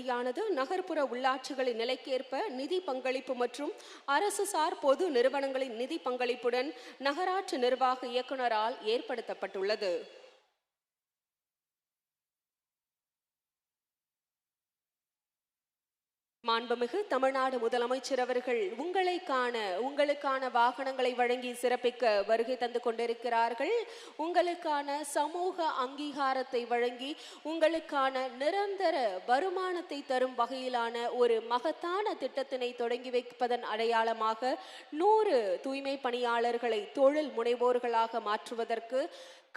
நிதியானது நகர்ப்புற உள்ளாட்சிகளின் நிலைக்கேற்ப நிதி பங்களிப்பு மற்றும் அரசு சார் பொது நிறுவனங்களின் நிதி பங்களிப்புடன் நகராட்சி நிர்வாக இயக்குநரால் ஏற்படுத்தப்பட்டுள்ளது. மாண்புமிகு தமிழ்நாடு முதலமைச்சர் அவர்கள் உங்களுக்கான வாகனங்களை வழங்கி சிறப்பிக்க வருகை தந்து கொண்டிருக்கிறார்கள். உங்களுக்கான சமூக அங்கீகாரத்தை வழங்கி உங்களுக்கான நிரந்தர வருமானத்தை தரும் வகையிலான ஒரு மகத்தான திட்டத்தினை தொடங்கி வைப்பதன் அடையாளமாக 100 தூய்மை பணியாளர்களை தொழில் முனைவோர்களாக மாற்றுவதற்கு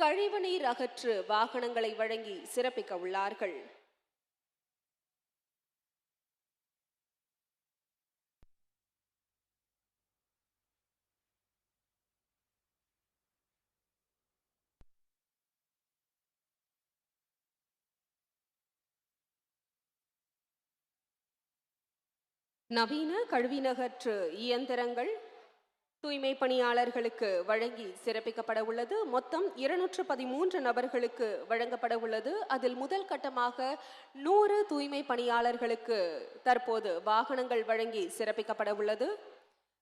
கழிவுநீர் அகற்று வாகனங்களை வழங்கி சிறப்பிக்க உள்ளார்கள். நவீன கழிவுநீரகற்று இயந்திரங்கள் தூய்மை பணியாளர்களுக்கு வழங்கி சிறப்பிக்கப்பட உள்ளது. மொத்தம் 213 நபர்களுக்கு வழங்கப்பட உள்ளது. அதில் முதல் கட்டமாக 100 தூய்மை பணியாளர்களுக்கு தற்போது வாகனங்கள் வழங்கி சிறப்பிக்கப்பட உள்ளது.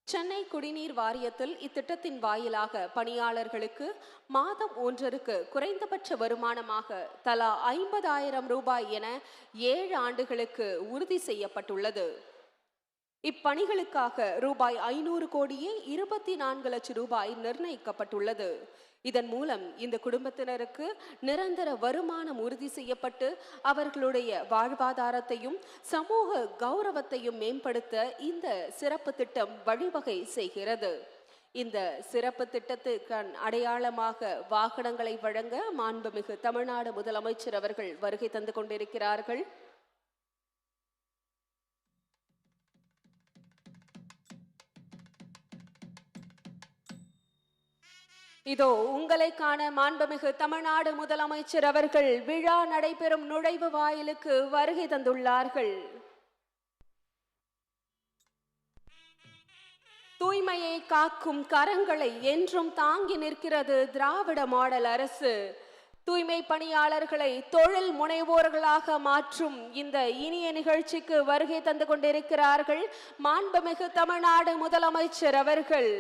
சென்னை குடிநீர் வாரியத்தில் இத்திட்டத்தின் வாயிலாக பணியாளர்களுக்கு மாதம் ஒன்றிற்கு குறைந்தபட்ச வருமானமாக தலா 50,000 ரூபாய் என 7 ஆண்டுகளுக்கு உறுதி செய்யப்பட்டுள்ளது. இப்பணிகளுக்காக ரூபாய் 500 கோடியே 24 லட்சம் ரூபாய் நிர்ணயிக்கப்பட்டுள்ளது. இதன் மூலம் இந்த குடும்பத்தினருக்கு நிரந்தர வருமானம் உறுதி செய்யப்பட்டு அவர்களுடைய வாழ்வாதாரத்தையும் சமூக கௌரவத்தையும் மேம்படுத்த இந்த சிறப்பு திட்டம் வழிவகை செய்கிறது. இந்த சிறப்பு திட்டத்துக்கு அடையாளமாக வாகனங்களை வழங்க மாண்புமிகு தமிழ்நாடு முதலமைச்சர் அவர்கள் வருகை தந்து கொண்டிருக்கிறார்கள். இதோ உங்களை காண மாண்புமிகு தமிழ்நாடு முதலமைச்சர் அவர்கள் விழா நடைபெறும் நுழைவு வாயிலுக்கு வருகை தந்துள்ளார்கள். தூய்மையை காக்கும் கரங்களை என்றும் தாங்கி நிற்கிறது திராவிட மாடல் அரசு. தூய்மை பணியாளர்களை தொழில் முனைவோர்களாக மாற்றும் இந்த இனிய நிகழ்ச்சிக்கு வருகை தந்து கொண்டிருக்கிறார்கள் மாண்புமிகு தமிழ்நாடு முதலமைச்சர் அவர்கள்.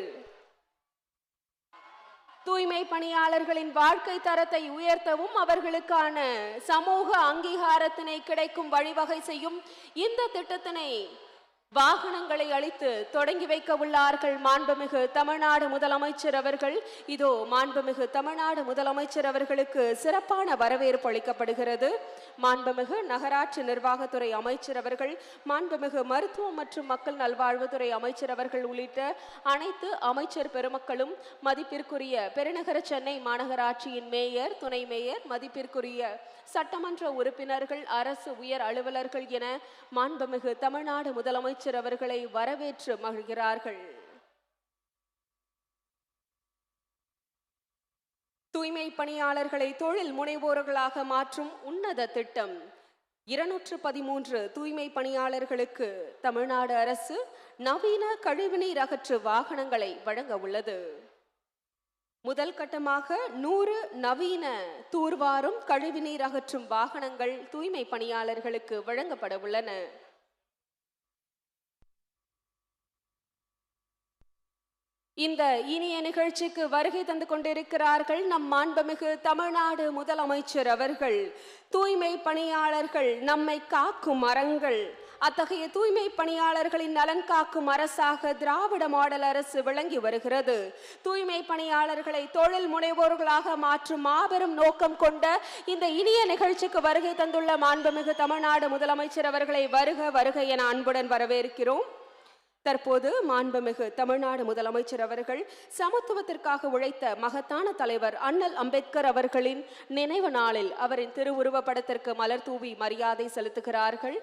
தூய்மை பணியாளர்களின் வாழ்க்கை தரத்தை உயர்த்தவும் அவர்களுக்கான சமூக அங்கீகாரத்தினை கிடைக்கும் வழிவகை செய்யும் இந்த திட்டத்தினை வாகனங்களை அளித்து தொடங்கி வைக்க உள்ளார்கள் மாண்புமிகு தமிழ்நாடு முதலமைச்சர் அவர்கள். இதோ மாண்புமிகு தமிழ்நாடு முதலமைச்சர் அவர்களுக்கு சிறப்பான வரவேற்பு அளிக்கப்படுகிறது. மாண்புமிகு நகராட்சி நிர்வாகத்துறை அமைச்சர் அவர்கள், மாண்புமிகு மருத்துவம் மற்றும் மக்கள் நல்வாழ்வுத்துறை அமைச்சர் அவர்கள் உள்ளிட்ட அனைத்து அமைச்சர் பெருமக்களும், மதிப்பிற்குரிய பெருநகர சென்னை மாநகராட்சியின் மேயர், துணை மேயர், மதிப்பிற்குரிய சட்டமன்ற உறுப்பினர்கள், அரசு உயர் அலுவலர்கள் என மாண்புமிகு தமிழ்நாடு முதலமைச்சர் அவர்களை வரவேற்று மகிழ்கிறார்கள். தூய்மை பணியாளர்களை தொழில் முனைவோர்களாக மாற்றும் உன்னத திட்டம் 213 தூய்மை பணியாளர்களுக்கு தமிழ்நாடு அரசு நவீன கழிவுநீர் அகற்று வாகனங்களை வழங்க உள்ளது. முதல் கட்டமாக 100 நவீன தூர்வாரும் கழிவுநீர் அகற்றும் வாகனங்கள் தூய்மை பணியாளர்களுக்கு வழங்கப்பட உள்ளன. இந்த இனிய நிகழ்ச்சிக்கு வருகை தந்து கொண்டிருக்கிறார்கள் நம் மாண்புமிகு தமிழ்நாடு முதலமைச்சர் அவர்கள். தூய்மை பணியாளர்கள் நம்மை காக்கும் மரங்கள். அத்தகைய தூய்மை பணியாளர்களின் நலன் காக்கும் அரசாக திராவிட மாடல் அரசு விளங்கி வருகிறது. தூய்மை பணியாளர்களை தொழில் முனைவோர்களாக மாற்றும் மாபெரும் நோக்கம் கொண்ட இந்த இனிய நிகழ்ச்சிக்கு வருகை தந்துள்ள மாண்புமிகு தமிழ்நாடு முதலமைச்சர் அவர்களை வருக வருக என அன்புடன் வரவேற்கிறோம். தற்போது மாண்புமிகு தமிழ்நாடு முதலமைச்சர் அவர்கள் சமத்துவத்திற்காக உழைத்த மகத்தான தலைவர் அண்ணல் அம்பேத்கர் அவர்களின் நினைவு நாளில் அவரின் திருவுருவப் படத்திற்கு மலர் தூவி மரியாதை செலுத்துகிறார்கள்.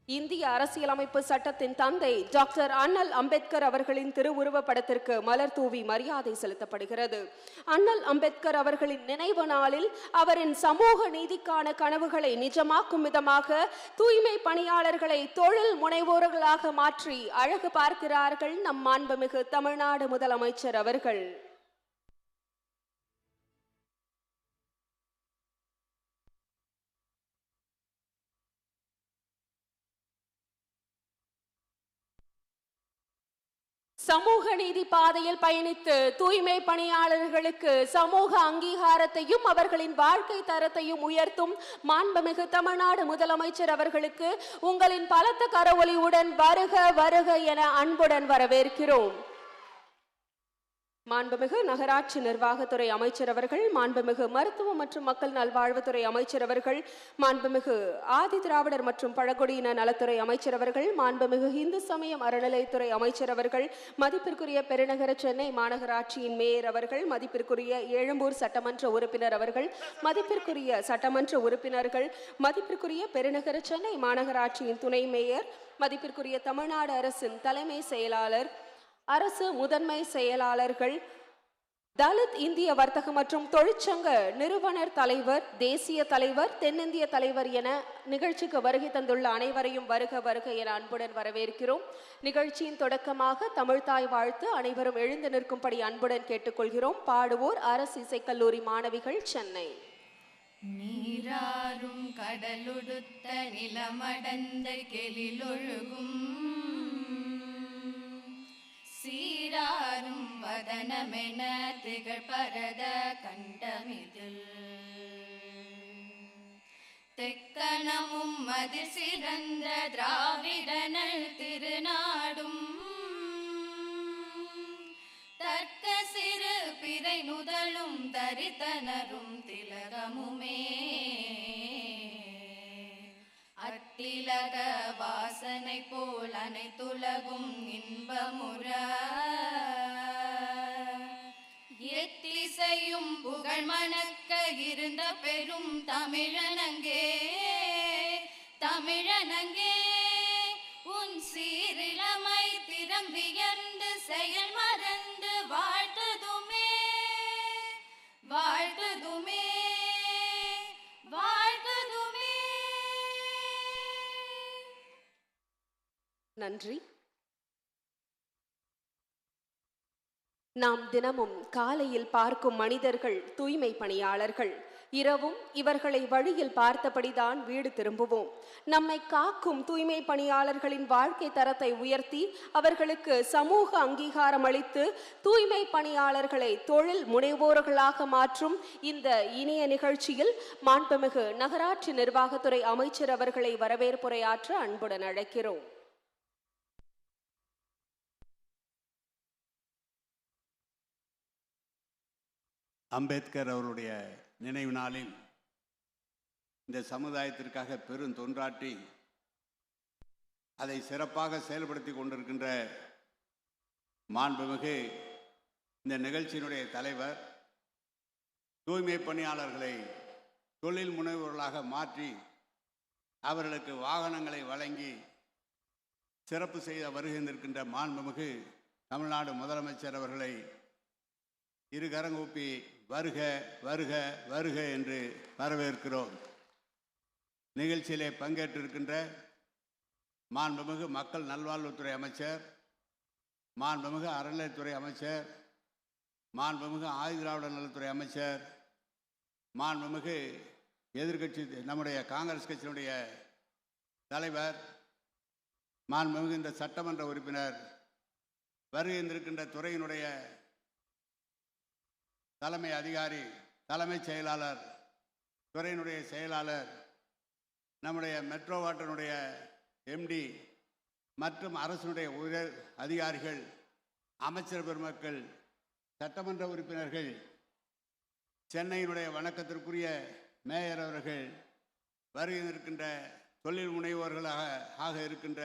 இந்திய அரசியலமைப்பு சட்டத்தின் தந்தை டாக்டர் அண்ணல் அம்பேத்கர் அவர்களின் திருவுருவப் படத்திற்கு மலர் தூவி மரியாதை செலுத்தப்படுகிறது. அண்ணல் அம்பேத்கர் அவர்களின் நினைவு நாளில் அவரின் சமூக நீதிக்கான கனவுகளை நிஜமாக்கும் விதமாக தூய்மை பணியாளர்களை தொழில் முனைவோர்களாக மாற்றி அழகு பார்க்கிறார்கள் நம் மாண்புமிகு தமிழ்நாடு முதலமைச்சர் அவர்கள். சமூக நீதி பாதையில் பயணித்து தூய்மை பணியாளர்களுக்கு சமூக அங்கீகாரத்தையும் அவர்களின் வாழ்க்கை தரத்தையும் உயர்த்தும் மாண்புமிகு தமிழ்நாடு முதலமைச்சர் அவர்களுக்கு உங்களின் பலத்த கரவொலியுடன் வருக வருக என அன்புடன் வரவேற்கிறோம். மாண்புமிகு நகராட்சி நிர்வாகத்துறை அமைச்சர் அவர்கள், மாண்புமிகு மருத்துவ மற்றும் மக்கள் நல்வாழ்வுத்துறை அமைச்சர் அவர்கள், மாண்புமிகு ஆதி திராவிடர் மற்றும் பழங்குடியின நலத்துறை அமைச்சர் அவர்கள், மாண்புமிகு இந்து சமயம் அறநிலையத்துறை அமைச்சர் அவர்கள், மதிப்பிற்குரிய பெருநகர சென்னை மாநகராட்சியின் மேயர் அவர்கள், மதிப்பிற்குரிய எழும்பூர் சட்டமன்ற உறுப்பினர் அவர்கள், மதிப்பிற்குரிய சட்டமன்ற உறுப்பினர்கள், மதிப்பிற்குரிய பெருநகர சென்னை மாநகராட்சியின் துணை மேயர், மதிப்பிற்குரிய தமிழ்நாடு அரசின் தலைமை செயலாளர், அரசு முதன்மை செயலாளர்கள், தலித் இந்திய வர்த்தக மற்றும் தொழிற்சங்க நிறுவனர் தலைவர், தேசிய தலைவர், தென்னிந்திய தலைவர் என நிகழ்ச்சிக்கு வருகை தந்துள்ள அனைவரையும் வருக வருக என அன்புடன் வரவேற்கிறோம். நிகழ்ச்சியின் தொடக்கமாக தமிழ்தாய் வாழ்த்து அனைவரும் எழுந்து நிற்கும்படி அன்புடன் கேட்டுக்கொள்கிறோம். பாடுவோர் அரசு இசைக்கல்லூரி மாணவிகள், சென்னை. நீராறும் கடலுடுத்த நிலமடந்த கெளிலொழுகும் சீராரும் வதனமென திகழ் பரத கண்டமிதில் தெக்கணமும் மதிர் சிறந்த திராவிடனல் திருநாடும் தற்க சிறு பிறை நுதலும் தரித்தனரும் திலகமுமே அத்திலக வாசனை போல் அனைத்துலகும் இன்பமுற எத்திசையும் புகழ் மணக்க இருந்த பெரும் தமிழனங்கே தமிழனங்கே உன் சீரிழமை திறம் வியந்து செயல் மறந்து வாழ்த்ததுமே வாழ்த்ததுமே வாழ்த்ததுமே. நன்றி. நாம் தினமும் காலையில் பார்க்கும் மனிதர்கள் தூய்மை பணியாளர்கள். இரவும் இவர்களை வழியில் பார்த்தபடிதான் வீடு திரும்புவோம். நம்மை காக்கும் தூய்மை பணியாளர்களின் வாழ்க்கை தரத்தை உயர்த்தி அவர்களுக்கு சமூக அங்கீகாரம் அளித்து தூய்மை பணியாளர்களை தொழில் முனைவோர்களாக மாற்றும் இந்த இனிய நிகழ்ச்சியில் மாண்புமிகு நகராட்சி நிர்வாகத்துறை அமைச்சர் அவர்களை வரவேற்புரையாற்ற அன்புடன் அழைக்கிறோம். அம்பேத்கர் அவருடைய நினைவு நாளில் இந்த சமுதாயத்திற்காக பெரும் தொண்டாற்றி அதை சிறப்பாக செயல்படுத்தி கொண்டிருக்கின்ற மாண்புமிகு இந்த நிகழ்ச்சியினுடைய தலைவர் தூய்மை பணியாளர்களை தொழில் முனைவோர்களாக மாற்றி அவர்களுக்கு வாகனங்களை வழங்கி சிறப்பு செய்த வருகின்றிருக்கின்ற மாண்புமிகு தமிழ்நாடு முதலமைச்சர் அவர்களை இரு கரங்கூப்பி வருக வருக வருக என்று வரவேற்கிறோம். நிகழ்ச்சியிலே பங்கேற்றிருக்கின்ற மாண்புமிகு மக்கள் நல்வாழ்வுத்துறை அமைச்சர், மாண்புமிகு அறநிலையத்துறை அமைச்சர், மாண்புமிகு ஆதி திராவிடர் நலத்துறை அமைச்சர், மாண்புமிகு எதிர்கட்சி நம்முடைய காங்கிரஸ் கட்சியினுடைய தலைவர், மாண்புமிகு இந்த சட்டமன்ற உறுப்பினர், வருகின்றிருக்கின்ற துறையினுடைய தலைமை அதிகாரி, தலைமைச் செயலாளர், துறையினுடைய செயலாளர், நம்முடைய மெட்ரோ வாட்டருடைய எம்டி மற்றும் அரசினுடைய உயர் அதிகாரிகள், அமைச்சர் பெருமக்கள், சட்டமன்ற உறுப்பினர்கள், சென்னையினுடைய வணக்கத்திற்குரிய மேயர் அவர்கள், வருகின்ற தொழில் முனைவோர்களாக இருக்கின்ற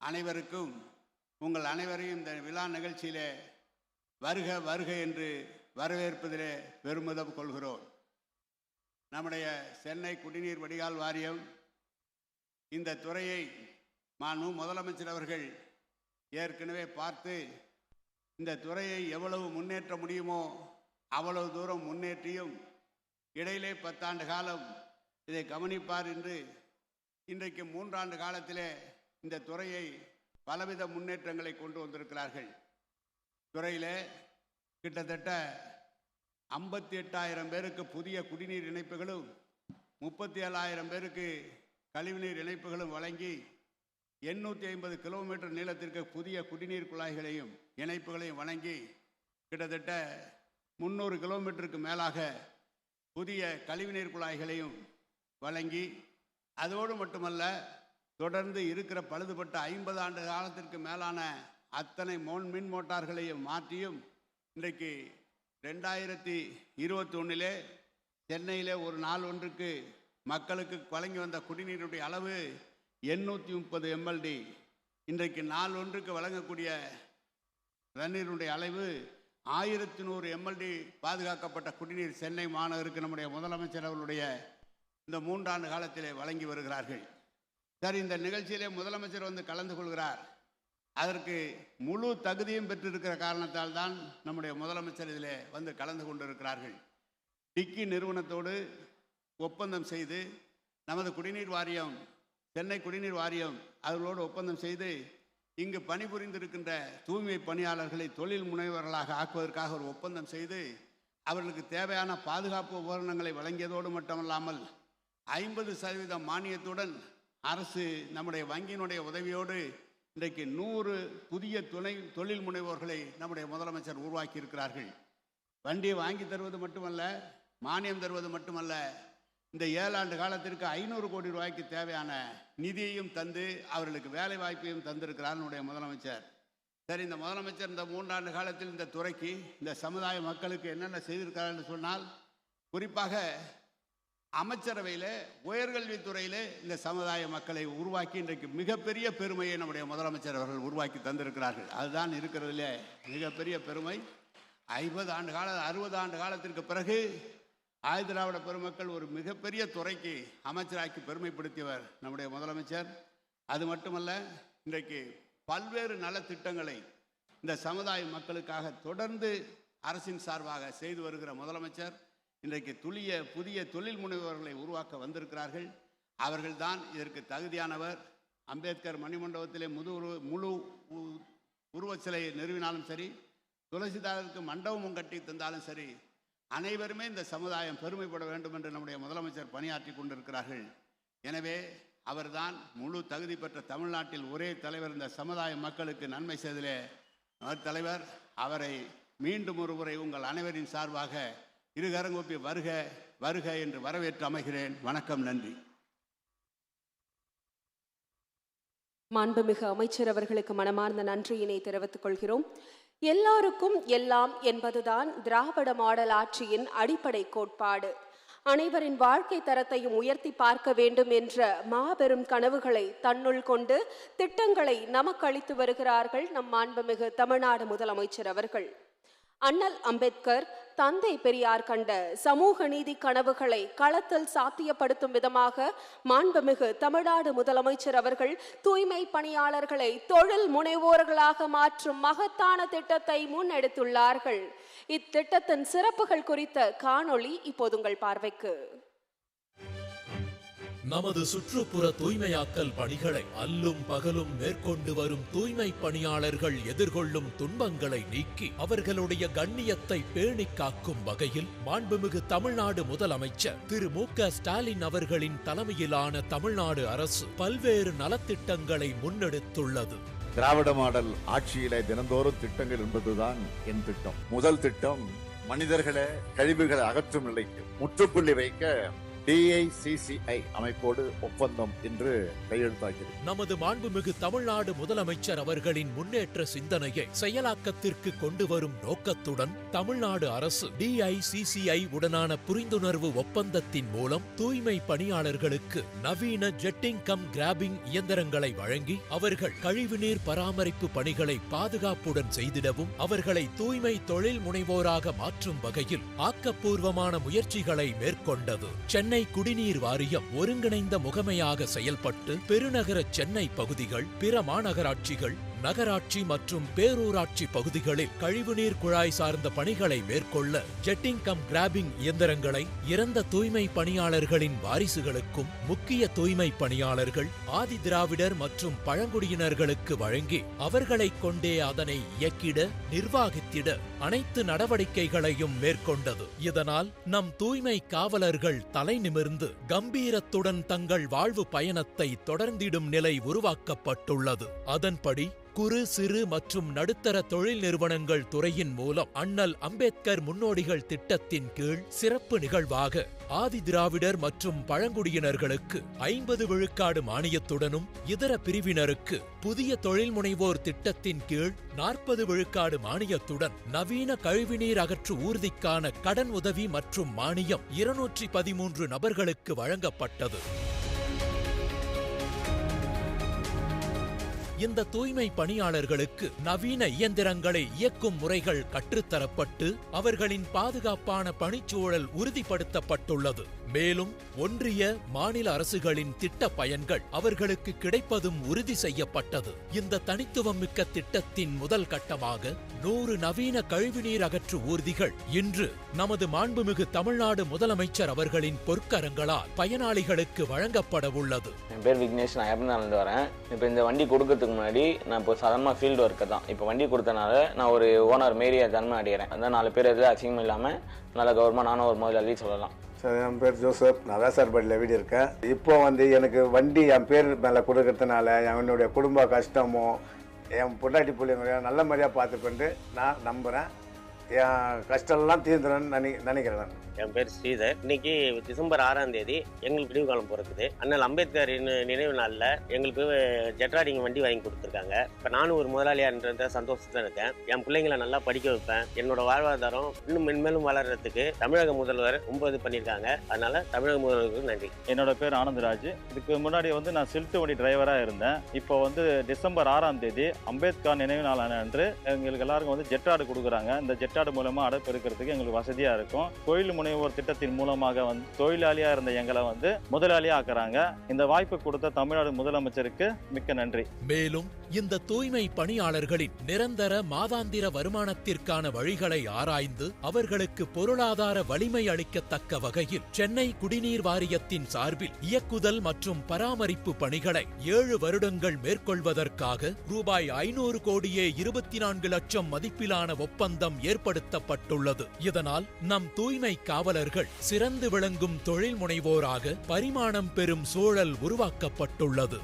அனைவருக்கும் உங்கள் அனைவரையும் இந்த விழா நிகழ்ச்சியிலே வருக வருக என்று வரவேற்பதிலே பெருமிதம் கொள்கிறோம். நம்முடைய சென்னை குடிநீர் வடிகால் வாரியம் இந்த துறையை முதலமைச்சர் அவர்கள் ஏற்கனவே பார்த்து இந்த துறையை எவ்வளவு முன்னேற்ற முடியுமோ அவ்வளவு தூரம் முன்னேற்றியும் இடையிலே 10 ஆண்டு காலம் இதை கவனிப்பார் என்று இன்றைக்கு 3 ஆண்டு காலத்திலே இந்த துறையை பலவித முன்னேற்றங்களை கொண்டு வந்திருக்கிறார்கள். துறையிலே கிட்டத்தட்ட 58,000 பேருக்கு புதிய குடிநீர் இணைப்புகளும் 37,000 பேருக்கு கழிவுநீர் இணைப்புகளும் வழங்கி 850 கிலோமீட்டர் நீளத்திற்கு புதிய குடிநீர் குழாய்களையும் இணைப்புகளையும் வழங்கி கிட்டத்தட்ட 300 கிலோமீட்டருக்கு மேலாக புதிய கழிவுநீர் குழாய்களையும் வழங்கி, அதோடு மட்டுமல்ல, தொடர்ந்து இருக்கிற பழுதுபட்ட 50 ஆண்டு காலத்திற்கு மேலான அத்தனை மின் மோட்டார்களையும் மாற்றியும் இன்றைக்கு 2021 சென்னையிலே ஒரு நாள் ஒன்றுக்கு மக்களுக்கு வழங்கி வந்த குடிநீருடைய அளவு 830 MLD. இன்றைக்கு நாள் ஒன்றுக்கு வழங்கக்கூடிய தண்ணீருடைய அளவு 1100 MLD பாதுகாக்கப்பட்ட குடிநீர் சென்னை மாநகருக்கு நம்முடைய முதலமைச்சர் அவர்களுடைய இந்த 3 ஆண்டு காலத்திலே வழங்கி வருகிறார்கள். சரி, இந்த நிகழ்ச்சியிலே முதலமைச்சர் வந்து கலந்து கொள்கிறார். அதற்கு முழு தகுதியும் பெற்றிருக்கிற காரணத்தால் தான் நம்முடைய முதலமைச்சர் இதில் வந்து கலந்து கொண்டிருக்கிறார்கள். டிக்கி நிறுவனத்தோடு ஒப்பந்தம் செய்து நமது குடிநீர் வாரியம், சென்னை குடிநீர் வாரியம் அவர்களோடு ஒப்பந்தம் செய்து இங்கு பணிபுரிந்திருக்கின்ற தூய்மை பணியாளர்களை தொழில் முனைவர்களாக ஆக்குவதற்காக ஒரு ஒப்பந்தம் செய்து அவர்களுக்கு தேவையான பாதுகாப்பு உபகரணங்களை வழங்கியதோடு மட்டுமல்லாமல் 50% மானியத்துடன் அரசு நம்முடைய வங்கியினுடைய உதவியோடு இன்றைக்கு 100 புதிய தொழில் முனைவோர்களை நம்முடைய முதலமைச்சர் உருவாக்கி இருக்கிறார்கள். வண்டியை வாங்கி தருவது மட்டுமல்ல, மானியம் தருவது மட்டுமல்ல, இந்த 7 ஆண்டு காலத்திற்கு 500 கோடி ரூபாய்க்கு தேவையான நிதியையும் தந்து அவர்களுக்கு வேலை வாய்ப்பையும் தந்திருக்கிறார் நம்முடைய முதலமைச்சர். சரி, இந்த முதலமைச்சர் இந்த 3 ஆண்டு காலத்தில் இந்த துறைக்கு, இந்த சமுதாய மக்களுக்கு என்னென்ன செய்திருக்கிறார் என்று சொன்னால், குறிப்பாக அமைச்சரவையில் உயர்கல்வித்துறையில் இந்த சமுதாய மக்களை உருவாக்கி இன்றைக்கு மிகப்பெரிய பெருமையை நம்முடைய முதலமைச்சர் அவர்கள் உருவாக்கி தந்திருக்கிறார்கள். அதுதான் இருக்கிறதுல மிகப்பெரிய பெருமை. 60 ஆண்டு காலத்திற்கு பிறகு ஆதிதிராவிட பெருமக்கள் ஒரு மிகப்பெரிய துறைக்கு அமைச்சராக்கி பெருமைப்படுத்தியவர் நம்முடைய முதலமைச்சர். அது மட்டுமல்ல, இன்றைக்கு பல்வேறு நலத்திட்டங்களை இந்த சமுதாய மக்களுக்காக தொடர்ந்து அரசின் சார்பாக செய்து வருகிற முதலமைச்சர் இன்றைக்கு புதிய தொழில் முனைவோர்களை உருவாக்க வந்திருக்கிறார்கள். அவர்கள்தான் இதற்கு தகுதியானவர். அம்பேத்கர் மணிமண்டபத்திலே முழு உருவச்சிலை நிறுவினாலும் சரி, துளசிதாருக்கு மண்டபமும் கட்டி தந்தாலும் சரி, அனைவருமே இந்த சமுதாயம் பெருமைப்பட வேண்டும் என்று நம்முடைய முதலமைச்சர் பணியாற்றி கொண்டிருக்கிறார்கள். எனவே அவர்தான் முழு தகுதி பெற்ற தமிழ்நாட்டில் ஒரே தலைவர். இந்த சமுதாய மக்களுக்கு நன்மை செய்ததிலே தலைவர். அவரை மீண்டும் ஒரு முறை உங்கள் அனைவரின் சார்பாக இருகரங்கூப்பி வருக வருக என்று வரவேற்று அமைகிறேன். வணக்கம், நன்றி. மாண்புமிகு அமைச்சர் அவர்களுக்கு மனமார்ந்த நன்றியினை தெரிவித்துக் கொள்கிறோம். எல்லாருக்கும் எல்லாம் என்பதுதான் திராவிட மாடல் ஆட்சியின் அடிப்படை கோட்பாடு. அனைவரின் வாழ்க்கை தரத்தையும் உயர்த்தி பார்க்க வேண்டும் என்ற மாபெரும் கனவுகளை தன்னுள் கொண்டு திட்டங்களை நமக்கு அளித்து வருகிறார்கள் நம் மாண்புமிகு தமிழ்நாடு முதலமைச்சர் அவர்கள். அண்ணல் அம்பேத்கர், தந்தை பெரியார் கண்ட சமூக நீதி கனவுகளை களத்தில் சாத்தியப்படுத்தும் விதமாக மாண்புமிகு தமிழ்நாடு முதலமைச்சர் அவர்கள் தூய்மை பணியாளர்களை தொழில் முனைவோர்களாக மாற்றும் மகத்தான திட்டத்தை முன்னெடுத்துள்ளார்கள். இத்திட்டத்தின் சிறப்புகள் குறித்த காணொளி இப்போது உங்கள் பார்வைக்கு. நமது சுற்றுப்புற தூய்மையாக்கல் பணிகளை அல்லும் பகலும் மேற்கொண்டு வரும் தூய்மை பணியாளர்கள் எதிர்கொள்ளும் துன்பங்களை நீக்கி அவர்களுடைய கண்ணியத்தை பேணி காக்கும் வகையில் மாண்புமிகு தமிழ்நாடு முதலமைச்சர் திரு மு.க. ஸ்டாலின் அவர்களின் தலைமையிலான தமிழ்நாடு அரசு பல்வேறு நலத்திட்டங்களை முன்னெடுத்துள்ளது. திராவிட மாடல் ஆட்சியிலே தினந்தோறும் திட்டங்கள் என்பதுதான் என் திட்டம். முதல் திட்டம், மனிதர்களை கழிவுகளை அகற்றும் நிலைக்கு முற்றுப்புள்ளி வைக்க DICCI அமைப்போடு ஒப்பந்தம் என்று கையெழுத்தாகிறது. நமது மாண்புமிகு தமிழ்நாடு முதலமைச்சர் அவர்களின் முன்னேற்ற சிந்தனையை செயலாக்கத்திற்கு கொண்டு வரும் நோக்கத்துடன் தமிழ்நாடு அரசு DICCI உடனான புரிந்துணர்வு ஒப்பந்தத்தின் மூலம் தூய்மை பணியாளர்களுக்கு நவீன ஜெட்டிங் கம் கிராபிங் இயந்திரங்களை வழங்கி அவர்கள் கழிவுநீர் பராமரிப்பு பணிகளை பாதுகாப்புடன் செய்திடவும் அவர்களை தூய்மை தொழில் முனைவோராக மாற்றும் வகையில் ஆக்கப்பூர்வமான முயற்சிகளை மேற்கொண்டது. சென்னை குடிநீர் வாரியம் ஒருங்கிணைந்த முகமையாக செயல்பட்டு பெருநகர சென்னை பகுதிகள், பிற மாநகராட்சிகள், நகராட்சி மற்றும் பேரூராட்சி பகுதிகளில் கழிவுநீர் குழாய் சார்ந்த பணிகளை மேற்கொள்ள ஜெட்டிங் கம் கிராபிங் இயந்திரங்களை இறந்த தூய்மை பணியாளர்களின் வாரிசுகளுக்கும் முக்கிய தூய்மை பணியாளர்கள் ஆதி திராவிடர் மற்றும் பழங்குடியினர்களுக்கு வழங்கி அவர்களைக் கொண்டே அதனை இயக்கிட நிர்வாகித்திட அனைத்து நடவடிக்கைகளையும் மேற்கொண்டது. இதனால் நம் தூய்மை காவலர்கள் தலை நிமிர்ந்து கம்பீரத்துடன் தங்கள் வாழ்வு பயணத்தை தொடர்ந்திடும் நிலை உருவாக்கப்பட்டுள்ளது. அதன்படி குறு சிறு மற்றும் நடுத்தர தொழில் நிறுவனங்கள் துறையின் மூலம் அண்ணல் அம்பேத்கர் முன்னோடிகள் திட்டத்தின் கீழ் சிறப்பு நிகழ்வாக ஆதி திராவிடர் மற்றும் பழங்குடியினர்களுக்கு 50 விழுக்காடு மானியத்துடனும் இதர பிரிவினருக்கு புதிய தொழில் முனைவோர் திட்டத்தின் கீழ் 40 விழுக்காடு மானியத்துடன் நவீன கழிவுநீர் அகற்று ஊர்திக்கான கடன் உதவி மற்றும் மானியம் 213 நபர்களுக்கு வழங்கப்பட்டது. இந்த தூய்மை பணியாளர்களுக்கு நவீன இயந்திரங்களை இயக்கும் முறைகள் கற்றுத்தரப்பட்டு அவர்களின் பாதுகாப்பான பணிச்சூழல் உறுதிப்படுத்தப்பட்டுள்ளது. மேலும் ஒன்றிய மாநில அரசுகளின் திட்ட பயன்கள் அவர்களுக்கு கிடைப்பதும் உறுதி செய்யப்பட்டது. இந்த தனித்துவம் மிக்க திட்டத்தின் முதல் கட்டமாக 100 நவீன கழிவுநீர் அகற்று ஊர்திகள் இன்று நமது மாண்புமிகு தமிழ்நாடு முதலமைச்சர் அவர்களின் பொற்கரங்களால் பயனாளிகளுக்கு வழங்கப்பட உள்ளது. என் பேர் விக்னேஷ், நான் எர்ணாகுளம்ல வரேன். இப்போ இந்த வண்டி கொடுக்கறதுக்கு முன்னாடி நான் இப்போ சாதாரணமாக ஃபீல்டு ஒர்க்கர் தான். இப்போ வண்டி கொடுத்தனால நான் ஒரு ஓனர் மாரி தன்மை அடைகிறேன். அதான் 4 பேர் எதுவும் அசிங்கமும் இல்லாமல் நல்ல கவர்மெண்ட் நானும் ஒரு முதலாளி சொல்லலாம். சார், என் பேர் ஜோசப், நான் வேசார்பாடியில் வீடு இருக்கேன். இப்போ எனக்கு வண்டி என் பேர் மேலே கொடுக்கறதுனால என்னுடைய குடும்ப கஷ்டமும் என் பொண்டாட்டி பிள்ளைங்க நல்ல மாதிரியாக பார்த்துக்கொண்டு நான் நம்புகிறேன். என் கஷ்டம்லாம் தீர்ந்துடும் நினைக்கிறேன். என் பேர் ஸ்ரீதர். இன்னைக்கு டிசம்பர் 6ஆம் தேதி எங்களுக்கு விடிவு காலம் பிறக்குது. அண்ணல் அம்பேத்கர் நினைவு நாளில் எங்களுக்கு ஜெட்ராடிங் வண்டி வாங்கி கொடுத்துருக்காங்க. இப்போ நானும் ஒரு முதலாளியார்ன்ற சந்தோஷத்தில் இருக்கேன். என் பிள்ளைங்களை நல்லா படிக்க வைப்பேன். என்னோட வாழ்வாதாரம் இன்னும் மென்மேலும் வளர்றதுக்கு தமிழக முதல்வர் ரொம்ப இது பண்ணியிருக்காங்க. அதனால தமிழக முதல்வருக்கு நன்றி. என்னோட பேர் ஆனந்தராஜ். இதுக்கு முன்னாடி நான் சில்ட்டு வண்டி டிரைவராக இருந்தேன். இப்போ டிசம்பர் 6ஆம் தேதி அம்பேத்கர் நினைவு நாள் அன்று எங்களுக்கு எல்லாருக்கும் ஜெட்ராடு கொடுக்குறாங்க. இந்த ஜெட்ராடு மூலமாக அடைப்பு இருக்கிறதுக்கு எங்களுக்கு வசதியாக இருக்கும். தொழில் முனைவோர் திட்டத்தின் மூலமாக தொழிலாளியா இருந்த எங்களை முதலாளியா ஆக்குறாங்க. இந்த வாய்ப்பு கொடுத்த தமிழ்நாடு முதலமைச்சருக்கு மிக்க நன்றி. மேலும் இந்த தூய்மை பணியாளர்களின் நிரந்தர மாதாந்திர வருமானத்திற்கான வழிகளை ஆராய்ந்து அவர்களுக்கு பொருளாதார வலிமை அளிக்கத்தக்க வகையில் சென்னை குடிநீர் வாரியத்தின் சார்பில் இயக்குதல் மற்றும் பராமரிப்பு பணிகளை 7 வருடங்கள் மேற்கொள்வதற்காக ரூபாய் 500 கோடியே 24 லட்சம் மதிப்பிலான ஒப்பந்தம் ஏற்படுத்தப்பட்டுள்ளது. இதனால் நம் தூய்மை காவலர்கள் சிறந்து விளங்கும் தொழில் முனைவோராக பரிமாணம் பெறும் சூழல் உருவாக்கப்பட்டுள்ளது.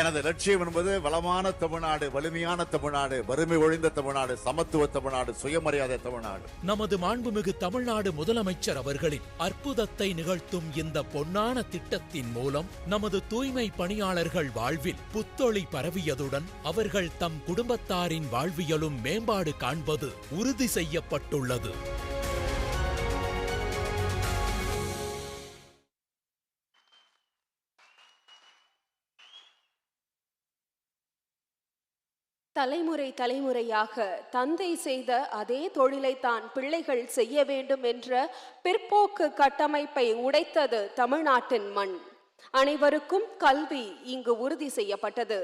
எனது லட்சியம் என்பது வளமான தமிழ்நாடு, வலிமையான தமிழ்நாடு, வறுமை ஒழிந்த தமிழ்நாடு, சமத்துவ தமிழ்நாடு, சுயமரியாதை தமிழ்நாடு. நமது மாண்புமிகு தமிழ்நாடு முதலமைச்சர் அவர்களின் அற்புதத்தை நிகழ்த்தும் இந்த பொன்னான திட்டத்தின் மூலம் நமது தூய்மை பணியாளர்கள் வாழ்வில் புத்தொளி பரவியதுடன் அவர்கள் தம் குடும்பத்தாரின் வாழ்வியலும் மேம்பாடு காண்பது உறுதி செய்யப்பட்டுள்ளது. தலைமுறை தலைமுறையாக தந்தை செய்த அதே தொழிலை தான் பிள்ளைகள் செய்ய வேண்டும் என்ற பிற்போக்கு கட்டமைப்பை உடைத்தது தமிழ்நாட்டின் மண். அனைவருக்கும் கல்வி இங்கு உறுதி செய்யப்பட்டது.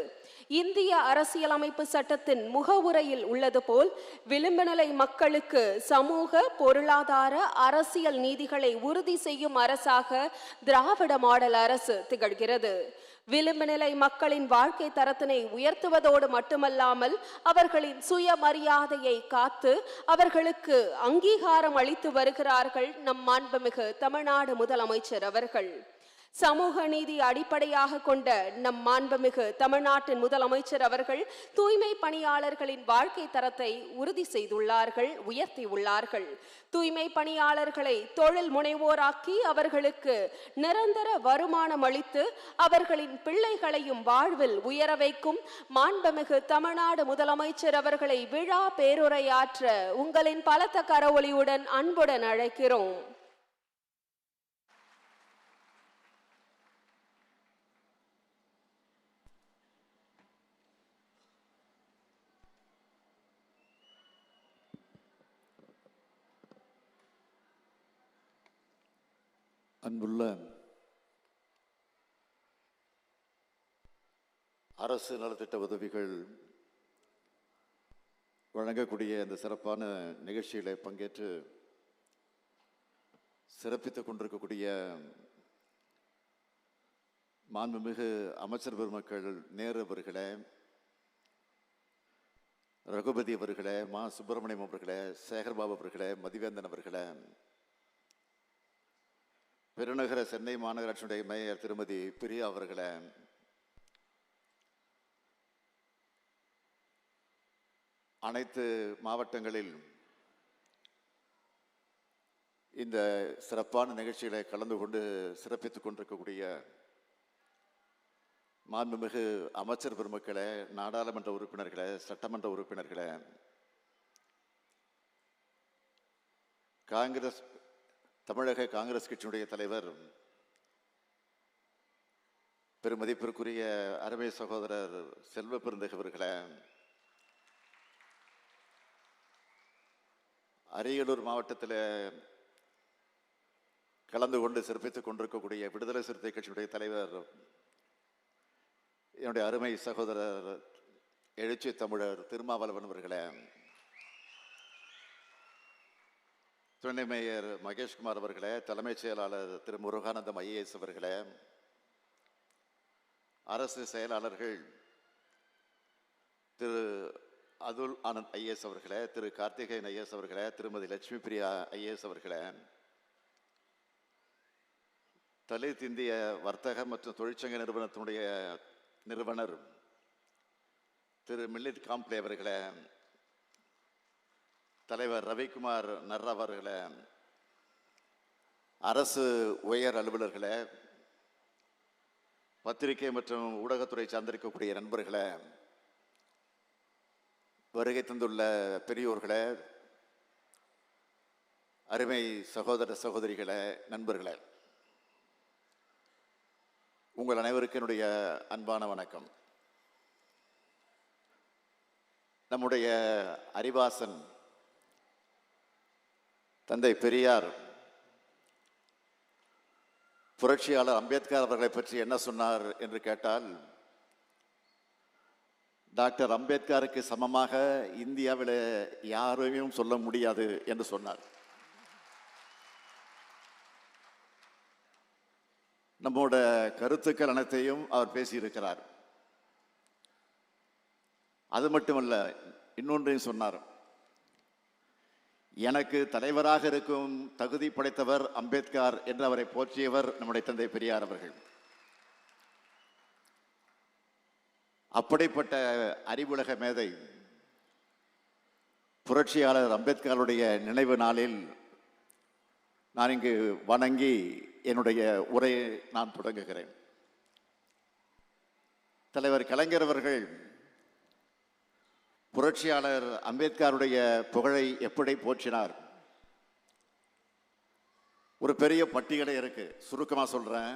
இந்திய அரசியலமைப்பு சட்டத்தின் முகவுரையில் உள்ளது போல் விளிம்பு நிலை மக்களுக்கு சமூக, பொருளாதார, அரசியல் நீதிகளை உறுதி செய்யும் அரசாக திராவிட மாடல் அரசு திகழ்கிறது. விளிம்பு நிலை மக்களின் வாழ்க்கை தரத்தினை உயர்த்துவதோடு மட்டுமல்லாமல் அவர்களின் சுயமரியாதையை காத்து அவர்களுக்கு அங்கீகாரம் அளித்து வருகிறார்கள் நம் மாண்புமிகு தமிழ்நாடு முதலமைச்சர் அவர்கள். சமூக நீதி அடிப்படையாக கொண்ட நம் மாண்புமிகு தமிழ்நாட்டின் முதலமைச்சர் அவர்கள் தூய்மை பணியாளர்களின் வாழ்க்கை தரத்தை உறுதி செய்துள்ளார்கள், உயர்த்தியுள்ளார்கள். தூய்மை பணியாளர்களை தொழில் முனைவோராக்கி அவர்களுக்கு நிரந்தர வருமானம் அளித்து அவர்களின் பிள்ளைகளையும் வாழ்வில் உயர வைக்கும் மாண்புமிகு தமிழ்நாடு முதலமைச்சர் அவர்களை விழா பேருரையாற்ற உங்களின் பலத்த கரவொலியுடன் அன்புடன் அழைக்கிறோம். அன்புள்ள அரசு நலத்திட்ட உதவிகள் வழங்கக்கூடிய இந்த சிறப்பான நிகழ்ச்சிகளை பங்கேற்று சிறப்பித்துக் கொண்டிருக்கக்கூடிய மாண்புமிகு அமைச்சர் பெருமக்கள் நேரு அவர்களே, ரகுபதி அவர்களே, மா சுப்பிரமணியம் அவர்களே, சேகர்பாபு அவர்களே, மதிவேந்தன் அவர்களே, பெருநகர சென்னை மாநகராட்சியுடைய மேயர் திருமதி பிரியா அவர்களே, அனைத்து மாவட்டங்களில் இந்த சிறப்பான நிகழ்ச்சிகளை கலந்து கொண்டு சிறப்பித்துக் கொண்டிருக்கக்கூடிய மாண்புமிகு அமைச்சர் பெருமக்களே, நாடாளுமன்ற உறுப்பினர்களே, சட்டமன்ற உறுப்பினர்களே, தமிழக காங்கிரஸ் கட்சியினுடைய தலைவர் பெருமதிப்பிற்குரிய அருமை சகோதரர் செல்வ பெருந்தகை அவர்களே, அரியலூர் மாவட்டத்தில் கலந்து கொண்டு சிறப்பித்துக் கொண்டிருக்கக்கூடிய விடுதலை சிறுத்தை கட்சியுடைய தலைவர் என்னுடைய அருமை சகோதரர் எழுச்சி தமிழர் திருமாவளவன் அவர்களே, துணை மேயர் மகேஷ்குமார் அவர்களே, தலைமைச் செயலாளர் திரு முருகானந்தம் ஐஏஎஸ் அவர்களே, அரசு செயலாளர்கள் திரு அதுல் ஆனந்த் ஐஏஎஸ் அவர்களே, திரு கார்த்திகேயன் ஐஏஎஸ் அவர்களே, திருமதி லட்சுமி பிரியா ஐஏஎஸ் அவர்களே, தலித் இந்திய வர்த்தக மற்றும் தொழிற்சங்க நிறுவனத்தினுடைய நிறுவனர் திரு மில்லித் காம்ப்ளே அவர்களே, தலைவர் ரவிக்குமார் நர்ரா அவர்களே, அரசு உயர் அலுவலர்களே, பத்திரிகை மற்றும் ஊடகத்துறை சார்ந்திருக்கக்கூடிய நண்பர்களே, வருகை தந்துள்ள பெரியோர்களே, அருமை சகோதர சகோதரிகளே, நண்பர்களே, உங்கள் அனைவருக்கும் என்னுடைய அன்பான வணக்கம். நம்முடைய அறிவாசன் தந்தை பெரியார் புரட்சியாளர் அம்பேத்கர் அவர்களை பற்றி என்ன சொன்னார் என்று கேட்டால், டாக்டர் அம்பேத்கருக்கு சமமாக இந்தியாவில் யாரையும் சொல்ல முடியாது என்று சொன்னார். நம்மோட கருத்துக்கள் அனைத்தையும் அவர் பேசியிருக்கிறார். அது மட்டுமல்ல, இன்னொன்றையும் சொன்னார். எனக்கு தலைவராக இருக்கும் தகுதி படைத்தவர் அம்பேத்கர் என்று அவரை போற்றியவர் நம்முடைய தந்தை பெரியார் அவர்கள். அப்படிப்பட்ட அறிவுலக மேதை புரட்சியாளர் அம்பேத்கருடைய நினைவு நாளில் நான் இங்கு வணங்கி என்னுடைய உரையை நான் தொடங்குகிறேன். தலைவர் கலைஞர் அவர்கள் புரட்சியாளர் அம்பேத்கருடைய புகழை எப்படி போற்றினார்? ஒரு பெரிய பட்டியலே இருக்கு, சுருக்கமா சொல்றேன்.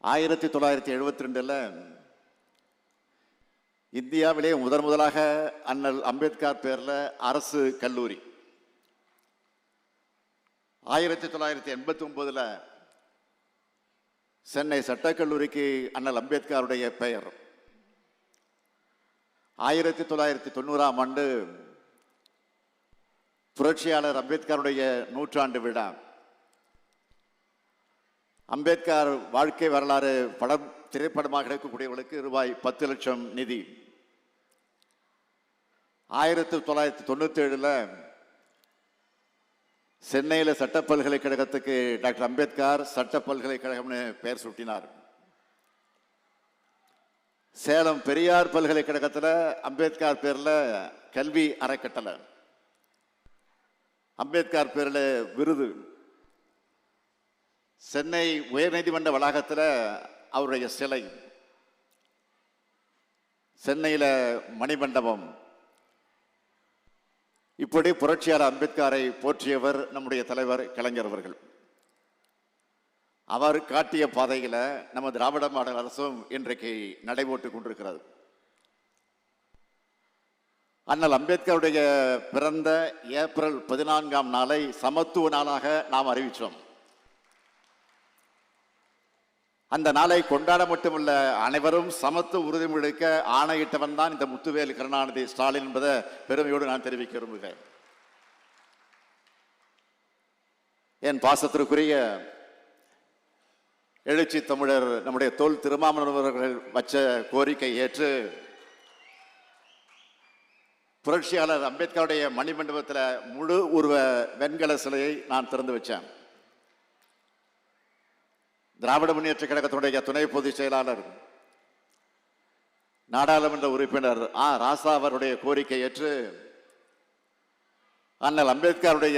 1972 இந்தியாவிலே முதலாக அண்ணல் அம்பேத்கர் பேர்ல அரசு கல்லூரி. 1989 சென்னை சட்டக்கல்லூரிக்கு அண்ணல் அம்பேத்கருடைய பெயர். 1990 புரட்சியாளர் அம்பேத்கருடைய 100ஆண்டு விழா. அம்பேத்கர் வாழ்க்கை வரலாறு படம் திரைப்படமாக எடுக்கக்கூடியவர்களுக்கு ரூபாய் 10 லட்சம் நிதி. 1997 சென்னையில் சட்ட பல்கலைக்கழகத்துக்கு டாக்டர் அம்பேத்கர் சட்ட பல்கலைக்கழகம்னு பெயர் சூட்டினார். சேலம் பெரியார் பல்கலைக்கழகத்தில் அம்பேத்கர் பேர்ல கல்வி அறக்கட்டளை, அம்பேத்கர் பேர்ல விருது. சென்னை உயர்நீதிமன்ற வளாகத்தில் அவருடைய சிலை, சென்னையில் மணிமண்டபம். இப்படி புரட்சியாளர் அம்பேத்கரை போற்றியவர் நம்முடைய தலைவர் கலைஞர் அவர்கள். அவர் காட்டிய பாதையில நம்ம திராவிட மாடல் அரசும் இன்றைக்கு நடைபோட்டுக் கொண்டிருக்கிறது. அண்ணல் அம்பேத்கருடைய பிறந்த ஏப்ரல் 14ஆம் நாளை சமத்துவ நாளாக நாம் அறிவித்தோம். அந்த நாளை கொண்டாட மட்டுமல்ல, அனைவரும் சமத்துவ உறுதிமொழி எடுக்க ஆணையிட்டவன் தான் இந்த முத்துவேல் கருணாநிதி ஸ்டாலின் என்பதை பெருமையோடு நான் தெரிவிக்க விரும்புகிறேன். என் பாசத்திற்குரிய எழுச்சி தமிழர் நம்முடைய தொல் திருமாவளவன் அவர்கள் வச்ச கோரிக்கை ஏற்று புரட்சியாளர் அம்பேத்கருடைய மணிமண்டபத்தில் முழு உருவ வெண்கல சிலையை நான் திறந்து வச்சேன். திராவிட முன்னேற்ற கழகத்தினுடைய துணை பொதுச் செயலாளர் நாடாளுமன்ற உறுப்பினர் ராசா அவருடைய கோரிக்கை ஏற்று அண்ணல் அம்பேத்கருடைய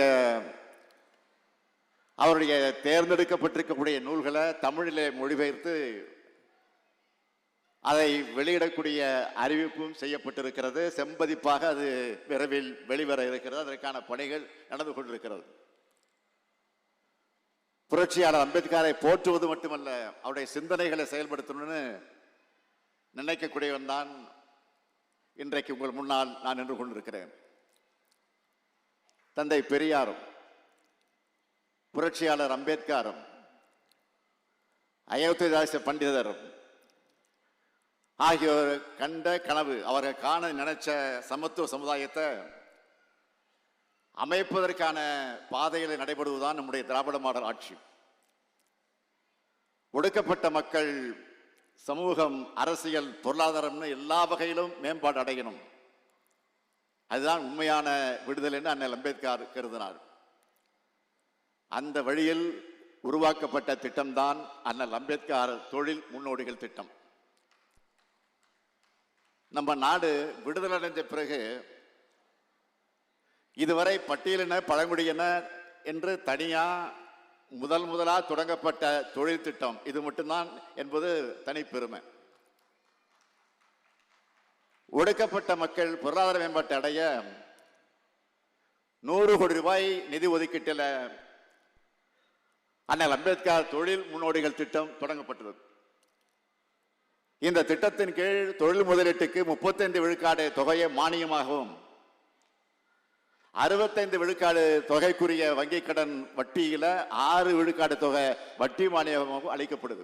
அவருடைய தேர்ந்தெடுக்கப்பட்டிருக்கக்கூடிய நூல்களை தமிழிலே மொழிபெயர்த்து அதை வெளியிடக்கூடிய அறிவிப்பும் செய்யப்பட்டிருக்கிறது. செம்பதிப்பாக அது விரைவில் வெளிவர இருக்கிறது. அதற்கான பணிகள் நடந்து கொண்டிருக்கிறது. புரட்சியாளர் அம்பேத்கரை போற்றுவது மட்டுமல்ல, அவருடைய சிந்தனைகளை செயல்படுத்தணும்னு நினைக்கக்கூடியவன் தான் இன்றைக்கு உங்கள் முன்னால் நான் நின்று கொண்டிருக்கிறேன். தந்தை பெரியாரும் புரட்சியாளர் அம்பேத்கரும் அயோத்திதாச பண்டிதரும் ஆகியோர் கண்ட கனவு, அவர்கள் காண நினைச்ச சமத்துவ சமுதாயத்தை அமைப்பதற்கான பாதையில் நடைபெறுவதுதான் நம்முடைய திராவிட மாடல் ஆட்சி. ஒடுக்கப்பட்ட மக்கள் சமூகம், அரசியல், பொருளாதாரம்னு எல்லா வகையிலும் மேம்பாடு அடையணும். அதுதான் உண்மையான விடுதலை என்று அண்ணல் அம்பேத்கர் கருதினார். அந்த வழியில் உருவாக்கப்பட்ட திட்டம்தான் அண்ணல் அம்பேத்கர் தொழில் முன்னோடிகள் திட்டம். நம்ம நாடு விடுதலை அடைந்த பிறகு இதுவரை பட்டியலின பழங்குடியின என்று தனியா முதலாக தொடங்கப்பட்ட தொழில் திட்டம் இது மட்டும்தான் என்பது தனிப்பெருமை. ஒடுக்கப்பட்ட மக்கள் பொருளாதார மேம்பாட்டை அடைய 100 கோடி ரூபாய் நிதி ஒதுக்கீட்டில் அண்ணல் அம்பேத்கர் தொழில் முன்னோடிகள் திட்டம் தொடங்கப்பட்டது. இந்த திட்டத்தின் கீழ் தொழில் முதலீட்டுக்கு 35 விழுக்காடு தொகையை மானியமாகவும் 65 விழுக்காடு தொகைக்குரிய வங்கி கடன் வட்டியில 6 விழுக்காடு தொகை வட்டி மானியமாகவும் அளிக்கப்படுது.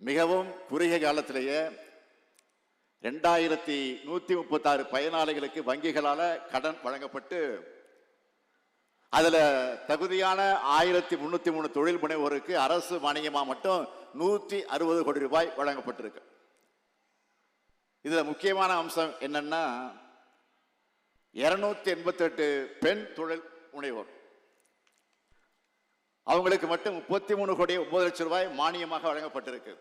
மிகவும் குறுகிய காலத்திலேயே 2136 பயனாளிகளுக்கு வங்கிகளால கடன் வழங்கப்பட்டு அதுல தகுதியான 1303 தொழில் முனைவோருக்கு அரசு மானியமா மட்டும் 160 கோடி ரூபாய் வழங்கப்பட்டிருக்கு. இதுல முக்கியமான அம்சம் என்னன்னா 288 பெண் தொழில் முனைவோர், அவங்களுக்கு மட்டும் 33 கோடி 9 லட்சம் ரூபாய் மானியமாக வழங்கப்பட்டிருக்கு.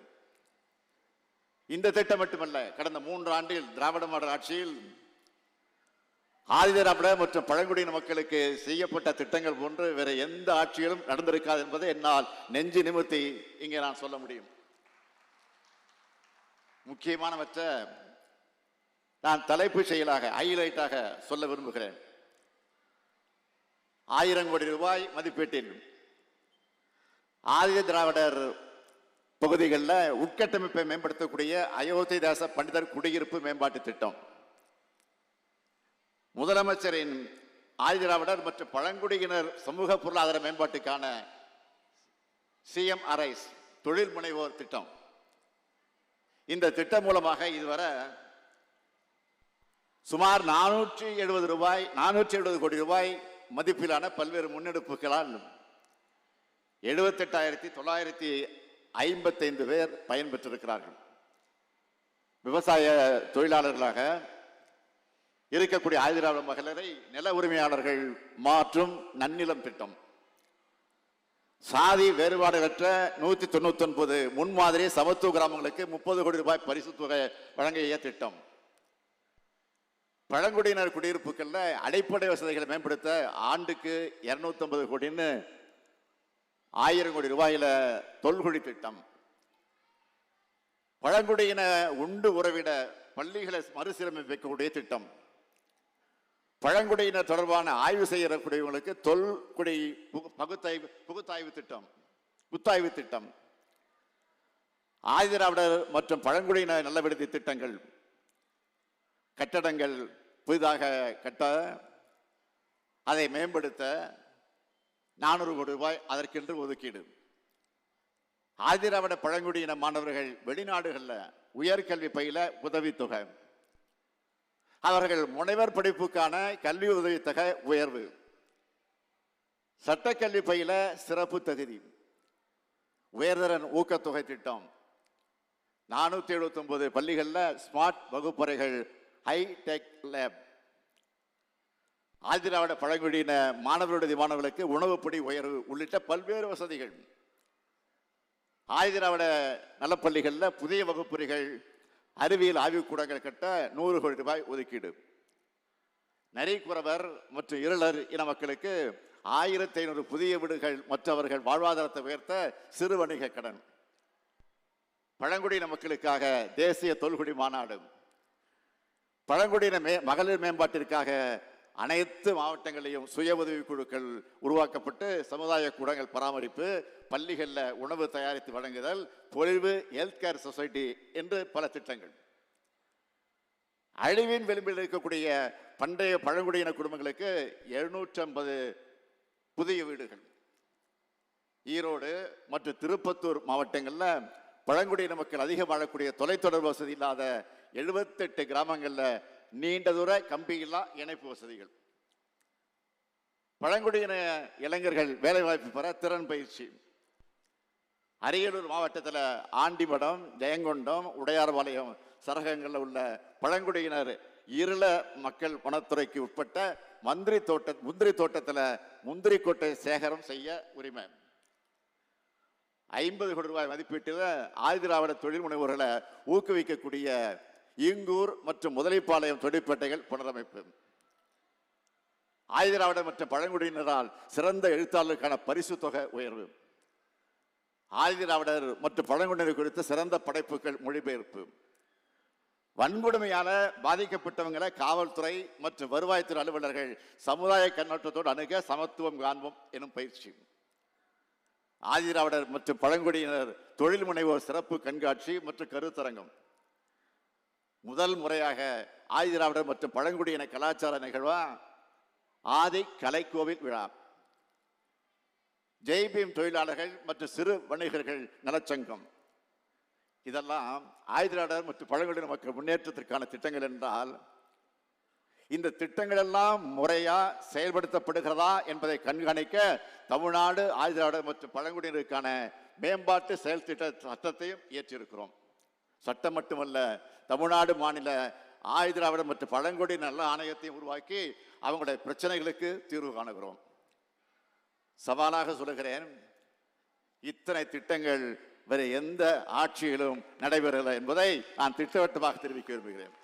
இந்த திட்டம் மட்டுமல்ல, கடந்த 3 ஆண்டில் திராவிட மாடல் ஆட்சியில் ஆதிதிராவிட மற்றும் பழங்குடியின மக்களுக்கு செய்யப்பட்ட திட்டங்கள் போன்று வேற எந்த ஆட்சியிலும் நடந்திருக்காது என்பதை என்னால் நெஞ்சு நிமிர்த்தி இங்கே நான் சொல்ல முடியும். முக்கியமானவற்றை நான் தலைப்பு செயலாக ஹைலைட்டாக சொல்ல விரும்புகிறேன். 1000 கோடி ரூபாய் மதிப்பீட்டில் ஆதித திராவிடர் பகுதிகளில் உட்கட்டமைப்பை மேம்படுத்தக்கூடிய அயோத்திதாச பண்டிதர் குடியிருப்பு மேம்பாட்டு திட்டம், முதலமைச்சரின் ஆதிதிராவிடர் மற்றும் பழங்குடியினர் சமூக பொருளாதார மேம்பாட்டுக்கான CMRIS தொழில் முனைவோர் திட்டம். இந்த திட்டம் மூலமாக இதுவரை சுமார் 470 கோடி ரூபாய் மதிப்பிலான பல்வேறு முன்னெடுப்புகளால் 78,955 பேர் பயன்பெற்றிருக்கிறார்கள். விவசாய தொழிலாளர்களாக இருக்கக்கூடிய ஆதிதிராவிட மகளிரை நில உரிமையாளர்கள் மாற்றும் நன்னிலம் திட்டம், சாதி வேறுபாடுகளற்ற 199 முன்மாதிரி சமத்துவ கிராமங்களுக்கு 30 கோடி ரூபாய் பரிசு தொகை வழங்கிய திட்டம், பழங்குடியினர் குடியிருப்புகள்ல அடிப்படை வசதிகளை மேம்படுத்த ஆண்டுக்கு 250 கோடின்னு 1000 கோடி ரூபாயில தொல்குடி திட்டம், பழங்குடியின உண்டு உறவிட பள்ளிகளை மறுசீரமைக்கக்கூடிய திட்டம், பழங்குடியினர் தொடர்பான ஆய்வு செய்யக்கூடியவங்களுக்கு தொல்குடி புகுத்தாய்வு திட்டம், ஆதிதிராவிடர் மற்றும் பழங்குடியினர் நல்ல விடுதி திட்டங்கள், கட்டடங்கள் புதிதாக கட்ட அதை மேம்படுத்த 400 கோடி ரூபாய் அதற்கென்று ஒதுக்கீடு, ஆதிராவிட பழங்குடியின மாணவர்கள் வெளிநாடுகளில் உயர்கல்வி பயில உதவித்தொகை, அவர்கள் முனைவர் படிப்புக்கான கல்வி உதவித்தொகை உயர்வு, சட்டக்கல்வி பயில சிறப்பு தகுதி, உயர்தரன் ஊக்கத்தொகை திட்டம், 479 பள்ளிகளில் ஸ்மார்ட் வகுப்பறைகள், ஹைடெக் லேப், ஆதிராவிட பழங்குடியின மாணவர்களுடைய மாணவர்களுக்கு உணவுப்படி உயர்வு உள்ளிட்ட பல்வேறு வசதிகள். ஆதிராவிட நலப்பள்ளிகளில் புதிய வகுப்பறைகள், அறிவியல் ஆய்வுக்கூடங்கள் கட்ட 100 கோடி ரூபாய் ஒதுக்கீடு. நரிக்குறவர் மற்றும் இருளர் இன மக்களுக்கு 1500 புதிய வீடுகள், மற்றவர்கள் வாழ்வாதாரத்தை உயர்த்த சிறு வணிக கடன். பழங்குடியின மக்களுக்காக தேசிய தொல்குடி மாநாடு. பழங்குடியின மகளிர் மேம்பாட்டிற்காக அனைத்து மாவட்டங்களிலும் சுய உதவி குழுக்கள் உருவாக்கப்பட்டு சமுதாய கூடங்கள் பராமரிப்பு, பள்ளிகளில் உணவு தயாரித்து வழங்குதல், பொழிவு ஹெல்த் கேர் சொசைட்டி என்று பல திட்டங்கள். அழிவின் விளிம்பில் இருக்கக்கூடிய பண்டைய பழங்குடியின குடும்பங்களுக்கு 750 புதிய வீடுகள். ஈரோடு மற்றும் திருப்பத்தூர் மாவட்டங்களில் பழங்குடியின மக்கள் அதிகம் வாழக்கூடிய தொலைத்தொடர்பு வசதி இல்லாத 78 கிராமங்களில் நீண்ட தூர கம்பியில்லா இணைப்பு வசதிகள். பழங்குடியின இளைஞர்கள் வேலைவாய்ப்பு பெற திறன் பயிற்சி. அரியலூர் மாவட்டத்தில் ஆண்டிமடம், ஜெயங்கொண்டம், உடையார்பாளையம் சரகங்களில் உள்ள பழங்குடியினர் இருள மக்கள் வனத்துறைக்கு உட்பட்ட முந்திரி தோட்டத்தில் முந்திரி கொட்டை சேகரம் செய்ய உரிமை. 50 கோடி ரூபாய் மதிப்பீட்டில் ஆதிராவிட தொழில் முனைவோர்களை ஊக்குவிக்கக்கூடிய ஈங்கூர் மற்றும் முதலைப்பாளையம் தொழிற்பேட்டைகள் புனரமைப்பு. ஆதிராவிட மற்றும் பழங்குடியினரால் சிறந்த எழுத்தாளருக்கான பரிசு தொகை உயர்வு. ஆதிராவிடர் மற்றும் பழங்குடியினர் குறித்த சிறந்த படைப்புகள் மொழிபெயர்ப்பு. வன்கொடுமையால பாதிக்கப்பட்டவங்களை காவல்துறை மற்றும் வருவாய்த்துறை அலுவலர்கள் சமுதாய கண்ணோட்டத்தோடு அணுக சமத்துவம் காண்போம் எனும் பயிற்சி. ஆதிராவிடர் மற்றும் பழங்குடியினர் தொழில் முனைவோர் சிறப்பு கண்காட்சி மற்றும் கருத்தரங்கம். முதல் முறையாக ஆதிராவிடர் மற்றும் பழங்குடியின கலாச்சார நிகழ்வா ஆதி கலைக்கோவில் விழா. ஜெய்பீம் தொழிலாளர்கள் மற்றும் சிறு வணிகர்கள் நலச்சங்கம். இதெல்லாம் ஆதிராவிடர் மற்றும் பழங்குடியின மக்கள் முன்னேற்றத்திற்கான திட்டங்கள் என்றால், இந்த திட்டங்கள் எல்லாம் முறையா செயல்படுத்தப்படுகிறதா என்பதை கண்காணிக்க தமிழ்நாடு ஆதிராவிடர் மற்றும் பழங்குடியினருக்கான மேம்பாட்டு செயல் திட்ட சட்டத்தையும் இயற்றியிருக்கிறோம். சட்டம் மட்டுமல்ல, தமிழ்நாடு மாநில ஆதிராவிடர் மற்றும் பழங்குடியினர் நல ஆணையத்தையும் உருவாக்கி அவங்களுடைய பிரச்சனைகளுக்கு தீர்வு காணுகிறோம். சவாலாக சொல்லுகிறேன், இத்தனை திட்டங்கள் வேறு எந்த ஆட்சியிலும் நடைபெறவில்லை என்பதை நான் திட்டவட்டமாக தெரிவிக்க விரும்புகிறேன்.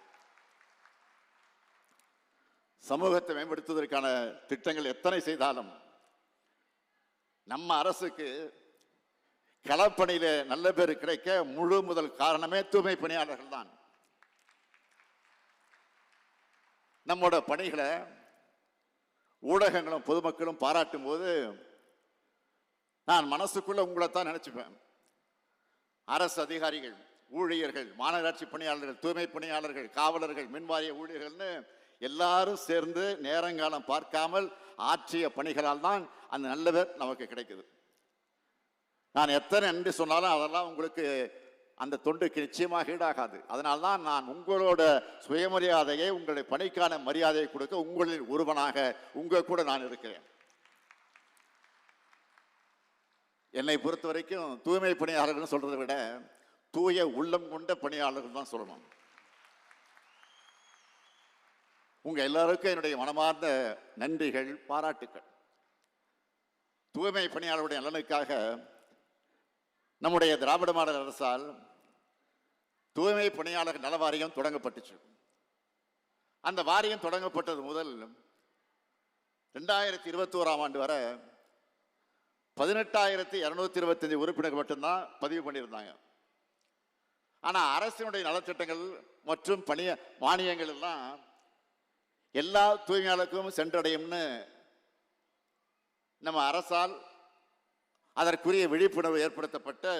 சமூகத்தை மேம்படுத்துவதற்கான திட்டங்கள் எத்தனை செய்தாலும் நம்ம அரசுக்கு களப்பணியில நல்ல பேர் கிடைக்க முழு முதல் காரணமே தூய்மை பணியாளர்கள் தான். நம்மோட பணிகளை ஊடகங்களும் பொதுமக்களும் பாராட்டும் போது நான் மனசுக்குள்ள உங்களைத்தான் நினைச்சுப்பேன். அரசு அதிகாரிகள், ஊழியர்கள், மாநகராட்சி பணியாளர்கள், தூய்மை பணியாளர்கள், காவலர்கள், மின்வாரிய ஊழியர்கள்னு எல்லாரும் சேர்ந்து நேரங்காலம் பார்க்காமல் ஆற்றிய பணிகளால் தான் அந்த நல்ல பேர் நமக்கு கிடைக்குது. நான் எத்தனை நன்றி சொன்னாலும் அதெல்லாம் உங்களுக்கு அந்த தொண்டுக்கு நிச்சயமாக ஈடாகாது. அதனால்தான் நான் உங்களோட சுயமரியாதையை, உங்களுடைய பணிக்கான மரியாதையை கொடுக்க உங்களில் ஒருவனாக உங்க கூட நான் இருக்கிறேன். என்னை பொறுத்த வரைக்கும் தூய்மை பணியாளர்கள் சொல்றதை விட தூய உள்ளம் கொண்ட பணியாளர்கள் தான் சொல்லணும். உங்க எல்லாருக்கும் என்னுடைய மனமார்ந்த நன்றிகள், பாராட்டுக்கள். தூய்மை பணியாளருடைய நலனுக்காக நம்முடைய திராவிட மாடல் அரசால் தூய்மை பணியாளர் நல வாரியம் தொடங்கப்பட்டுச்சு. அந்த வாரியம் தொடங்கப்பட்டது முதல் 2021ஆம் ஆண்டு வரை 18,225 உறுப்பினர்கள் மட்டும்தான் பதிவு பண்ணியிருந்தாங்க. ஆனால் அரசினுடைய நலத்திட்டங்கள் மற்றும் மானியங்கள் எல்லாம் எல்லா தூய்மையாளருக்கும் சென்றடையும்னு நம்ம அரசால் அதற்குரிய விழிப்புணர்வு ஏற்படுத்தப்பட்டு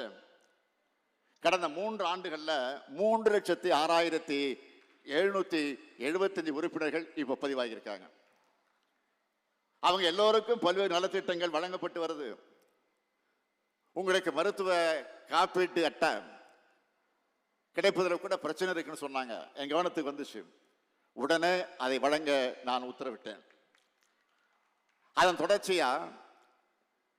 கடந்த 3 ஆண்டுகளில் 3,06,775 உறுப்பினர்கள் இப்போ பதிவாகியிருக்காங்க. அவங்க எல்லோருக்கும் பல்வேறு நலத்திட்டங்கள் வழங்கப்பட்டு வருது. உங்களுக்கு மருத்துவ காப்பீட்டு அட்டை கிடைப்பதில் கூட பிரச்சனை இருக்குன்னு சொன்னாங்க. என் கவனத்துக்கு வந்துச்சு. உடனே அதை வழங்க நான் உத்தரவிட்டேன். அதன் தொடர்ச்சியா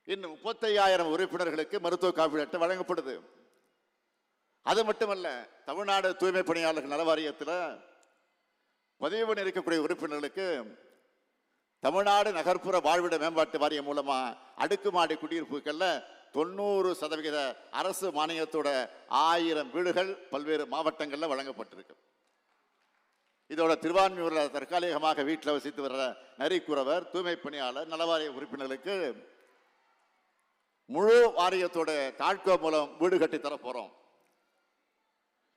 இன்னும் 35,000 உறுப்பினர்களுக்கு மருத்துவ காப்பீடு அட்டை வழங்கப்படுது. அது மட்டுமல்ல, தமிழ்நாடு தூய்மை பணியாளர்கள் நல வாரியத்தில் பதிவு பண்ணி இருக்கக்கூடிய உறுப்பினர்களுக்கு தமிழ்நாடு நகர்ப்புற வாழ்விட மேம்பாட்டு வாரியம் மூலமா அடுக்குமாடி குடியிருப்புகள்ல 90% அரசு மானியத்தோட 1000 வீடுகள் பல்வேறு மாவட்டங்களில் வழங்கப்பட்டிருக்கு. இதோட திருவான்மியூரில் தற்காலிகமாக வீட்டில் வசித்து வர்ற நரிக்குறவர், தூய்மை பணியாளர், நலவாரிய உறுப்பினர்களுக்கு முழு வாரியத்தோட தாழ்கோ மூலம் வீடு கட்டி தர போறோம்.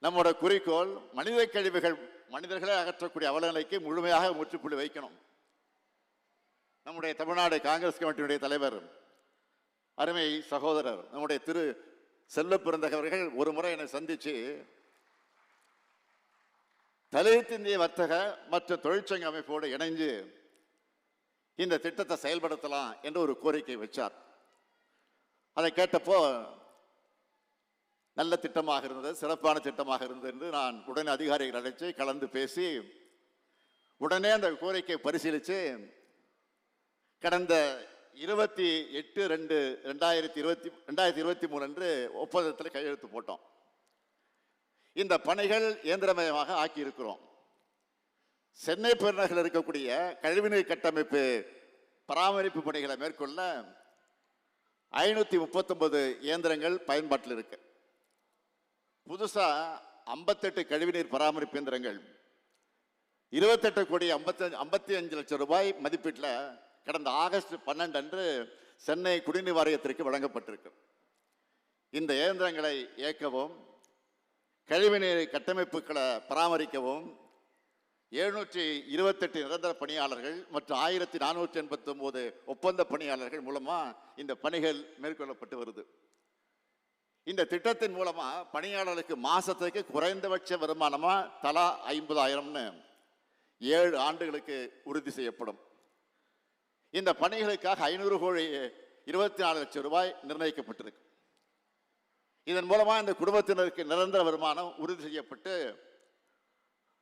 நம்மோட குறிக்கோள் மனித கழிவுகள் மனிதர்களை அகற்றக்கூடிய அவலநிலைக்கு முழுமையாக முற்றுப்புள்ளி வைக்கணும். நம்முடைய தமிழ்நாடு காங்கிரஸ் கமிட்டியுடைய தலைவர், அருமை சகோதரர் நம்முடைய திரு செல்வ பிறந்தகவர்கள் ஒரு முறை என்னை சந்திச்சு தலித்திந்திய வர்த்தக மற்றும் தொழிற்சங்க அமைப்போடு இணைஞ்சு இந்த திட்டத்தை செயல்படுத்தலாம் என்று ஒரு கோரிக்கை வச்சார். அதை கேட்டப்போ நல்ல திட்டமாக இருந்தது, சிறப்பான திட்டமாக இருந்தது என்று நான் உடனே அதிகாரிகள் அழைச்சு கலந்து பேசி உடனே அந்த கோரிக்கையை பரிசீலித்து கடந்த 28/2/2023 அன்று ஒப்பந்தத்தில் கையெழுத்து போட்டோம். இந்த பணிகள் இயந்திரமயமாக ஆக்கி இருக்கிறோம். சென்னை பெருநகரில் இருக்கக்கூடிய கழிவுநீர் கட்டமைப்பு பராமரிப்பு பணிகளை மேற்கொள்ள 539 இயந்திரங்கள் பயன்பாட்டில் இருக்கு. புதுசா 58 கழிவுநீர் பராமரிப்பு இயந்திரங்கள் 28,55 லட்சம் ரூபாய் மதிப்பீட்டில் கடந்த ஆகஸ்ட் 12 அன்று சென்னை குடிநீர் வாரியத்திற்கு வழங்கப்பட்டிருக்கு. இந்த இயந்திரங்களை இயக்கவும் கழிவுநீர் கட்டமைப்புகளை பராமரிக்கவும் 728 நிரந்தர பணியாளர்கள் மற்றும் 1489 ஒப்பந்த பணியாளர்கள் மூலமா இந்த பணிகள் மேற்கொள்ளப்பட்டு வருது. இந்த திட்டத்தின் மூலமா பணியாளர்களுக்கு மாசத்துக்கு குறைந்தபட்ச வருமானமா தலா 50,000 7 ஆண்டுகளுக்கு உறுதி செய்யப்படும். இந்த பணிகளுக்காக 524 லட்சம் ரூபாய் நிர்ணயிக்கப்பட்டிருக்கு. இதன் மூலமா இந்த குடும்பத்தினருக்கு நிரந்தர வருமானம் உறுதி செய்யப்பட்டு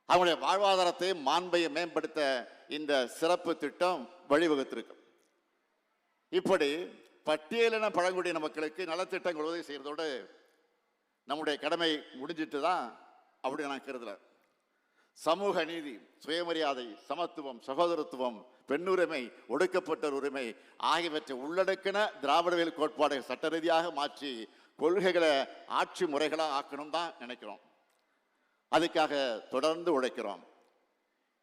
அவங்களுடைய வாழ்வாதாரத்தையும் மாண்பையும் மேம்படுத்த இந்த சிறப்பு திட்டம் வழிவகுத்திருக்கு. இப்படி பட்டியலின பழங்குடியின மக்களுக்கு நலத்திட்டங்கள் உதவி செய்யறதோடு நம்முடைய கடமை முடிஞ்சிட்டு தான் அப்படி நான் கருதுல. சமூக நீதி, சுயமரியாதை, சமத்துவம், சகோதரத்துவம், பெண்ணுரிமை, ஒடுக்கப்பட்டோர் உரிமை ஆகியவற்றை உள்ளடக்கின திராவிடவியல் கோட்பாடை சட்ட ரீதியாக மாற்றி கொள்கைகளை ஆட்சி முறைகளாக ஆக்கணும் தான் நினைக்கிறோம். அதுக்காக தொடர்ந்து உழைக்கிறோம்.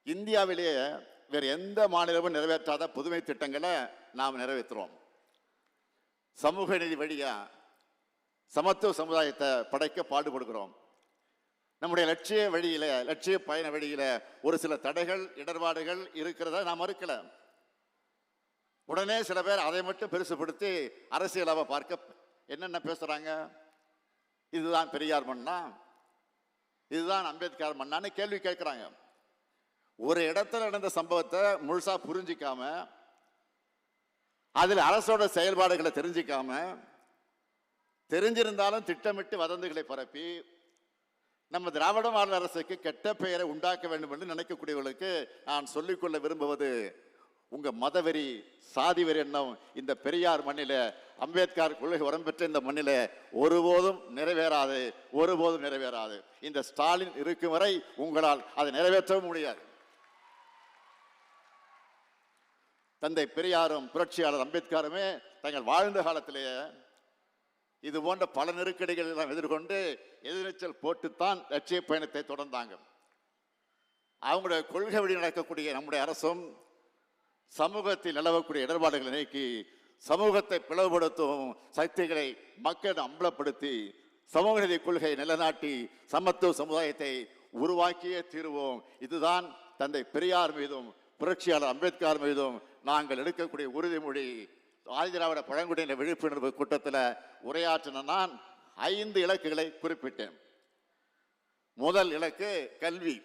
இந்தியாவிலேயே வேறு எந்த மாநிலமும் நிறைவேற்றாத புதுமை திட்டங்களை நாம் நிறைவேற்றுறோம். சமூக நீதி வழியா சமத்துவ சமுதாயத்தை படைக்க பாடுபடுகிறோம். நம்முடைய லட்சிய பயண வழியில ஒரு சில தடைகள், இடர்பாடுகள் இருக்கிறத நாம் மறுக்கல. உடனே சில பேர் அதை மட்டும் பெருசுபடுத்தி அரசியலாவை பார்க்க என்னென்ன பேசுறாங்க, இதுதான் பெரியார் மண்ணா, இதுதான் அம்பேத்கர் மண்ணான்னு கேள்வி கேட்கிறாங்க. ஒரு இடத்துல நடந்த சம்பவத்தை முழுசா புரிஞ்சிக்காம, அதில் அரசோட செயல்பாடுகளை தெரிஞ்சிக்காம, தெரிஞ்சிருந்தாலும் திட்டமிட்டு வதந்திகளை பரப்பி நம்ம திராவிட மாடல் அரசுக்கு கெட்ட பெயரை உண்டாக்க வேண்டும் என்று நினைக்கக்கூடியவர்களுக்கு நான் சொல்லிக்கொள்ள விரும்புவது, உங்க மதவெறி, சாதி வெறி எண்ணம் இந்த பெரியார் மண்ணில, அம்பேத்கர் கொள்கை உரம் பெற்ற இந்த மண்ணில ஒருபோதும் நிறைவேறாது, ஒருபோதும் நிறைவேறாது. இந்த ஸ்டாலின் இருக்கும் வரை உங்களால் அதை நிறைவேற்றவும் முடியாது. தந்தை பெரியாரும் புரட்சியாளர் அம்பேத்கருமே தங்கள் வாழ்ந்த காலத்திலேயே இது போன்ற பல நெருக்கடிகள் எல்லாம் எதிர்கொண்டு எதிர்நீச்சல் போட்டுத்தான் லட்சிய பயணத்தை தொடர்ந்தாங்க. அவங்களுடைய கொள்கை வழி நடக்கக்கூடிய நம்முடைய அரசும் சமூகத்தில் நிலவக்கூடிய இடர்பாடுகளை நீக்கி சமூகத்தை பிளவுபடுத்தும் சக்திகளை மக்களிடம் அம்பலப்படுத்தி சமூக நீதி கொள்கை நிலைநாட்டி சமத்துவ சமுதாயத்தை உருவாக்கியே தீருவோம். இதுதான் தந்தை பெரியார் மீதும் புரட்சியாளர் அம்பேத்கர் மீதும் நாங்கள் எடுக்கக்கூடிய உறுதிமொழி. ஆதிதிராவிட பழங்குடியின விழிப்புணர்வு கூட்டத்தில் உரையாற்றின நான் 5 இலக்குகளை குறிப்பிட்டேன். முதல் இலக்கு கல்வி,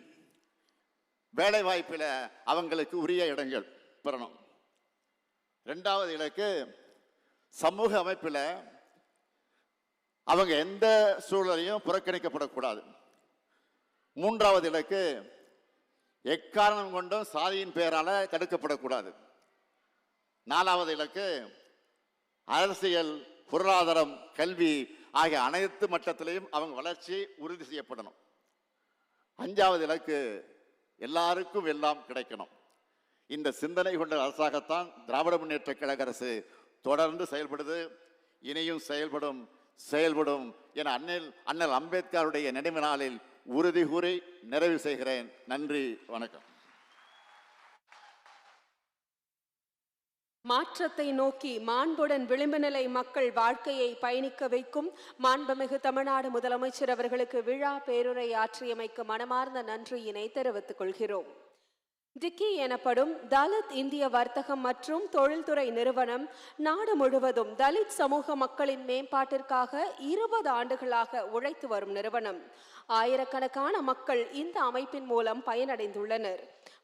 வேலை வாய்ப்பில் அவங்களுக்கு உரிய இடங்கள் பெறணும். 2வது இலக்கு சமூக அமைப்பில் அவங்க எந்த சூழலையும் புறக்கணிக்கப்படக்கூடாது. 3வது இலக்கு, எக்காரணம் கொண்டும் சாதியின் பெயரால தடுக்கப்படக்கூடாது. 4வது இலக்கு, அரசியல், பொருளாதாரம், கல்வி ஆகிய அனைத்து மட்டத்திலையும் அவங்க வளர்ச்சி உறுதி செய்யப்படணும். 5வது இலக்கு, எல்லாருக்கும் எல்லாம் கிடைக்கணும். இந்த சிந்தனை கொண்ட அரசாகத்தான் திராவிட முன்னேற்ற கழக அரசு தொடர்ந்து செயல்படுது, இனியும் செயல்படும் என அண்ணல் அம்பேத்கருடைய நினைவு நாளில் உறுதி கூறி நிறைவு செய்கிறேன். நன்றி, வணக்கம். மாற்றத்தை நோக்கி மாண்புடன் விளிம்பு நிலை மக்கள் வாழ்க்கையை பயணிக்க வைக்கும் மாண்புமிகு தமிழ்நாடு முதலமைச்சர் அவர்களுக்கு விழா பேருரை ஆற்றியமைக்கு மனமார்ந்த நன்றியினை தெரிவித்துக் கொள்கிறோம். டிக்கி எனப்படும் தலித் இந்திய வர்த்தகம் மற்றும் தொழில்துறை நிறுவனம் நாடு முழுவதும் தலித் சமூக மக்களின் மேம்பாட்டிற்காக 20 ஆண்டுகளாக உழைத்து வரும் நிறுவனம். ஆயிரக்கணக்கான மக்கள் இந்த அமைப்பின் மூலம் பயனடைந்துள்ளனர்.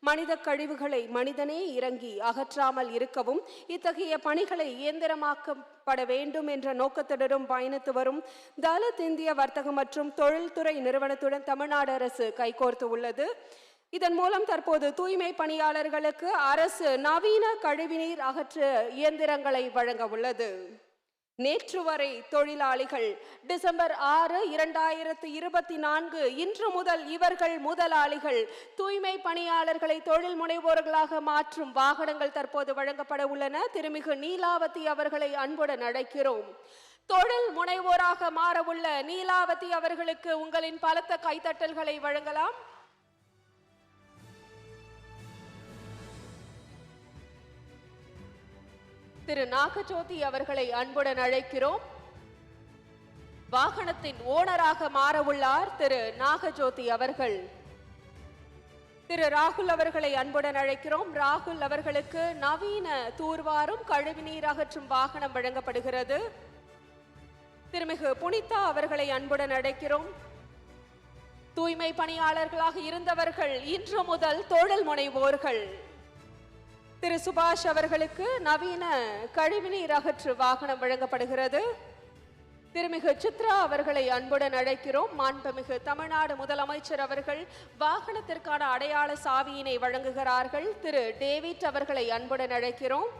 மனித கழிவுகளை மனிதனே இறங்கி அகற்றாமல் இருக்கவும் இத்தகைய பணிகளை இயந்திரமாக்கப்பட வேண்டும் என்ற நோக்கத்துடனும் பயணித்து வரும் தலித் இந்திய வர்த்தகம் மற்றும் தொழில்துறை நிறுவனத்துடன் தமிழ்நாடு அரசு கைகோர்த்து உள்ளது. இதன் மூலம் தற்போது தூய்மை பணியாளர்களுக்கு அரசு நவீன கழிவுநீர் அகற்ற இயந்திரங்களை வழங்க உள்ளது. நேற்று வரை தொழிலாளிகள் டிசம்பர் 6, 2024 இன்று முதல் இவர்கள் முதலாளிகள். தூய்மை பணியாளர்களை தொழில் முனைவோர்களாக மாற்றும் வாகனங்கள் தற்போது வழங்கப்பட உள்ளன. திருமிகு நீலாவதி அவர்களை அன்புடன் அழைக்கிறோம். தொழில் முனைவோராக மாறவுள்ள நீலாவதி அவர்களுக்கு உங்களின் பலத்த கைத்தட்டல்களை வழங்கலாம். திரு நாகஜோதி அவர்களை அன்புடன் அழைக்கிறோம். வாகனத்தின் ஓனராக மாறவுள்ளார் திரு நாகஜோதி அவர்கள். திரு ராகுல் அவர்களை அன்புடன் அழைக்கிறோம். ராகுல் அவர்களுக்கு நவீன தூர்வாரும் கழிவுநீர் அகற்றும் வாகனம் வழங்கப்படுகிறது. திருமிகு புனிதா அவர்களை அன்புடன் அழைக்கிறோம். தூய்மை பணியாளர்களாக இருந்தவர்கள் இன்று முதல் தொழில் முனைவோர்கள். திரு சுபாஷ் அவர்களுக்கு நவீன கழிவுநீர் அகற்று வாகனம் வழங்கப்படுகிறது. திருமிகு சித்ரா அவர்களை அன்புடன் அழைக்கிறோம். மாண்புமிகு தமிழ்நாடு முதலமைச்சர் அவர்கள் வாகனத்திற்கான அடையாள சாவியினை வழங்குகிறார்கள். திரு டேவிட் அவர்களை அன்புடன் அழைக்கிறோம்.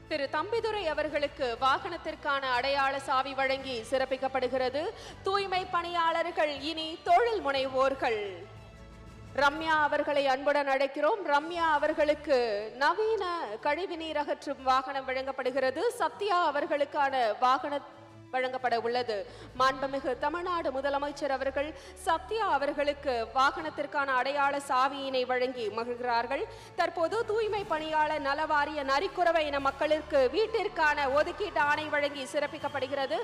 திரு தம்பிதுரை அவர்களுக்கு வாகனத்திற்கான அடையாள சாவி வழங்கி சிறப்பிக்கப்படுகிறது. தூய்மை பணியாளர்கள் இனி தொழில் முனைவோர்கள். ரம்யா அவர்களை அன்புடன் அழைக்கிறோம். ரம்யா அவர்களுக்கு நவீன கழிவுநீர் அகற்றும் வாகனம் வழங்கப்படுகிறது. சத்யா அவர்களுக்கான வாகன வழங்கப்பட உள்ளது. மாண்புமிகு தமிழ்நாடு முதலமைச்சர் அவர்கள் சத்யா அவர்களுக்கு வாகனத்திற்கான அடையாள சாவியினை வழங்கி மகிழ்கிறார்கள். தற்போது தூய்மை பணியாளர் நல வாரிய நரிக்குறவை இன மக்களுக்கு வீட்டிற்கான ஒதுக்கீட்டு ஆணை வழங்கி சிறப்பிக்கப்படுகிறது.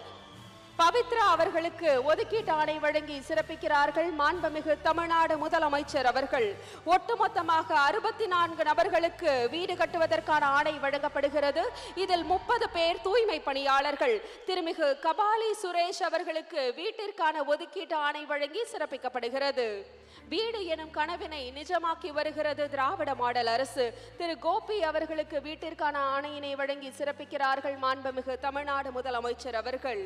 பவித்ரா அவர்களுக்கு ஒதுக்கீட்டு ஆணை வழங்கி சிறப்பிக்கிறார்கள் மாண்புமிகு தமிழ்நாடு முதலமைச்சர் அவர்கள். ஒட்டுமொத்தமாக 64 நபர்களுக்கு வீடு கட்டுவதற்கான ஆணை வழங்கப்படுகிறது. இதில் 30 பேர் தூய்மை பணியாளர்கள். திருமிகு கபாலி சுரேஷ் அவர்களுக்கு வீட்டிற்கான ஒதுக்கீட்டு ஆணை வழங்கி சிறப்பிக்கப்படுகிறது. வீடு எனும் கனவினை நிஜமாக்கி வருகிறது திராவிட மாடல் அரசு. திரு கோபி அவர்களுக்கு வீட்டிற்கான ஆணையினை வழங்கி சிறப்பிக்கிறார்கள் மாண்புமிகு தமிழ்நாடு முதலமைச்சர் அவர்கள்.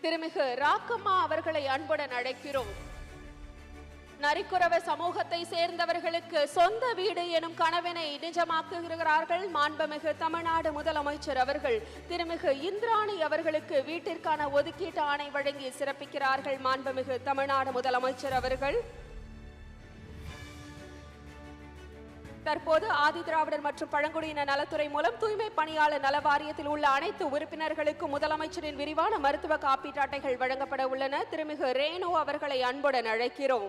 திருமிகு ராக்கம்மா அவர்களை அன்புடன் அழைக்கிறோம். நரிக்குறவ சமூகத்தை சேர்ந்தவர்களுக்கு சொந்த வீடு எனும் கனவினை நிஜமாக்குகிறார்கள் மாண்புமிகு தமிழ்நாடு முதலமைச்சர் அவர்கள். திருமிகு இந்திராணி அவர்களுக்கு வீட்டிற்கான ஒதுக்கீட்டு ஆணை வழங்கி சிறப்பிக்கிறார்கள் மாண்புமிகு தமிழ்நாடு முதலமைச்சர் அவர்கள். தற்போது ஆதி திராவிடர் மற்றும் பழங்குடியின நலத்துறை மூலம் தூய்மை பணியாளர் நல வாரியத்தில் உள்ள அனைத்து உறுப்பினர்களுக்கும் முதலமைச்சரின் விரிவான மருத்துவ காப்பீட்டு அட்டைகள் வழங்கப்பட உள்ளன. திருமிகு ரேணு அவர்களை அன்புடன் அழைக்கிறோம்.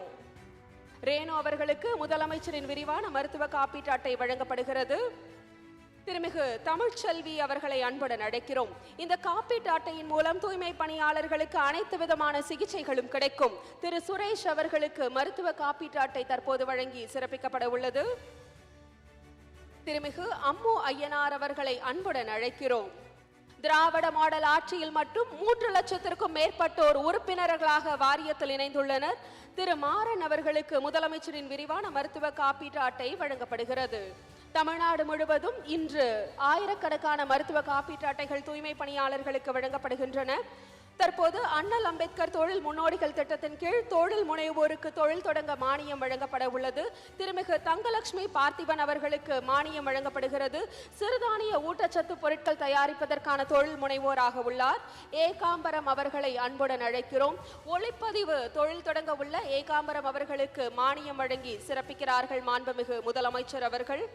ரேணு அவர்களுக்கு முதலமைச்சரின் விரிவான மருத்துவ காப்பீட்டு அட்டை வழங்கப்படுகிறது. திருமிகு தமிழ்ச்செல்வி அவர்களை அன்புடன் அழைக்கிறோம். இந்த காப்பீட்டு அட்டையின் மூலம் தூய்மை பணியாளர்களுக்கு அனைத்து விதமான சிகிச்சைகளும் கிடைக்கும். திரு சுரேஷ் அவர்களுக்கு மருத்துவ காப்பீட்டு அட்டை தற்போது வழங்கி சிறப்பிக்கப்பட உள்ளது. திருமிகு அம்மு ஐயனார் அவர்களை அன்புடன் அழைக்கிறோம். திராவிட மாடல் ஆட்சியில் மட்டும் 3 லட்சத்திற்கும் மேற்பட்டோர் உறுப்பினர்களாக வாரியத்தில் இணைந்துள்ளனர். திரு மாறன் அவர்களுக்கு முதலமைச்சரின் விரிவான மருத்துவ காப்பீட்டு அட்டை வழங்கப்படுகிறது. தமிழ்நாடு முழுவதும் இன்று ஆயிரக்கணக்கான மருத்துவ காப்பீட்டு அட்டைகள் தூய்மை பணியாளர்களுக்கு வழங்கப்படுகின்றன. தற்போது அண்ணல் அம்பேத்கர் தொழில் முன்னோடிகள் திட்டத்தின் கீழ் தொழில் முனைவோருக்கு தொழில் தொடங்க மானியம் வழங்கப்பட உள்ளது. திருமிகு தங்கலட்சுமி பார்த்திபன் அவர்களுக்கு மானியம் வழங்கப்படுகிறது. சிறுதானிய ஊட்டச்சத்து பொருட்கள் தயாரிப்பதற்கான தொழில் முனைவோராக உள்ளார். ஏகாம்பரம் அவர்களை அன்புடன் அழைக்கிறோம். ஒளிப்பதிவு தொழில் தொடங்க உள்ள ஏகாம்பரம் அவர்களுக்கு மானியம் வழங்கி சிறப்பிக்கிறார்கள் மாண்புமிகு முதலமைச்சர் அவர்கள்.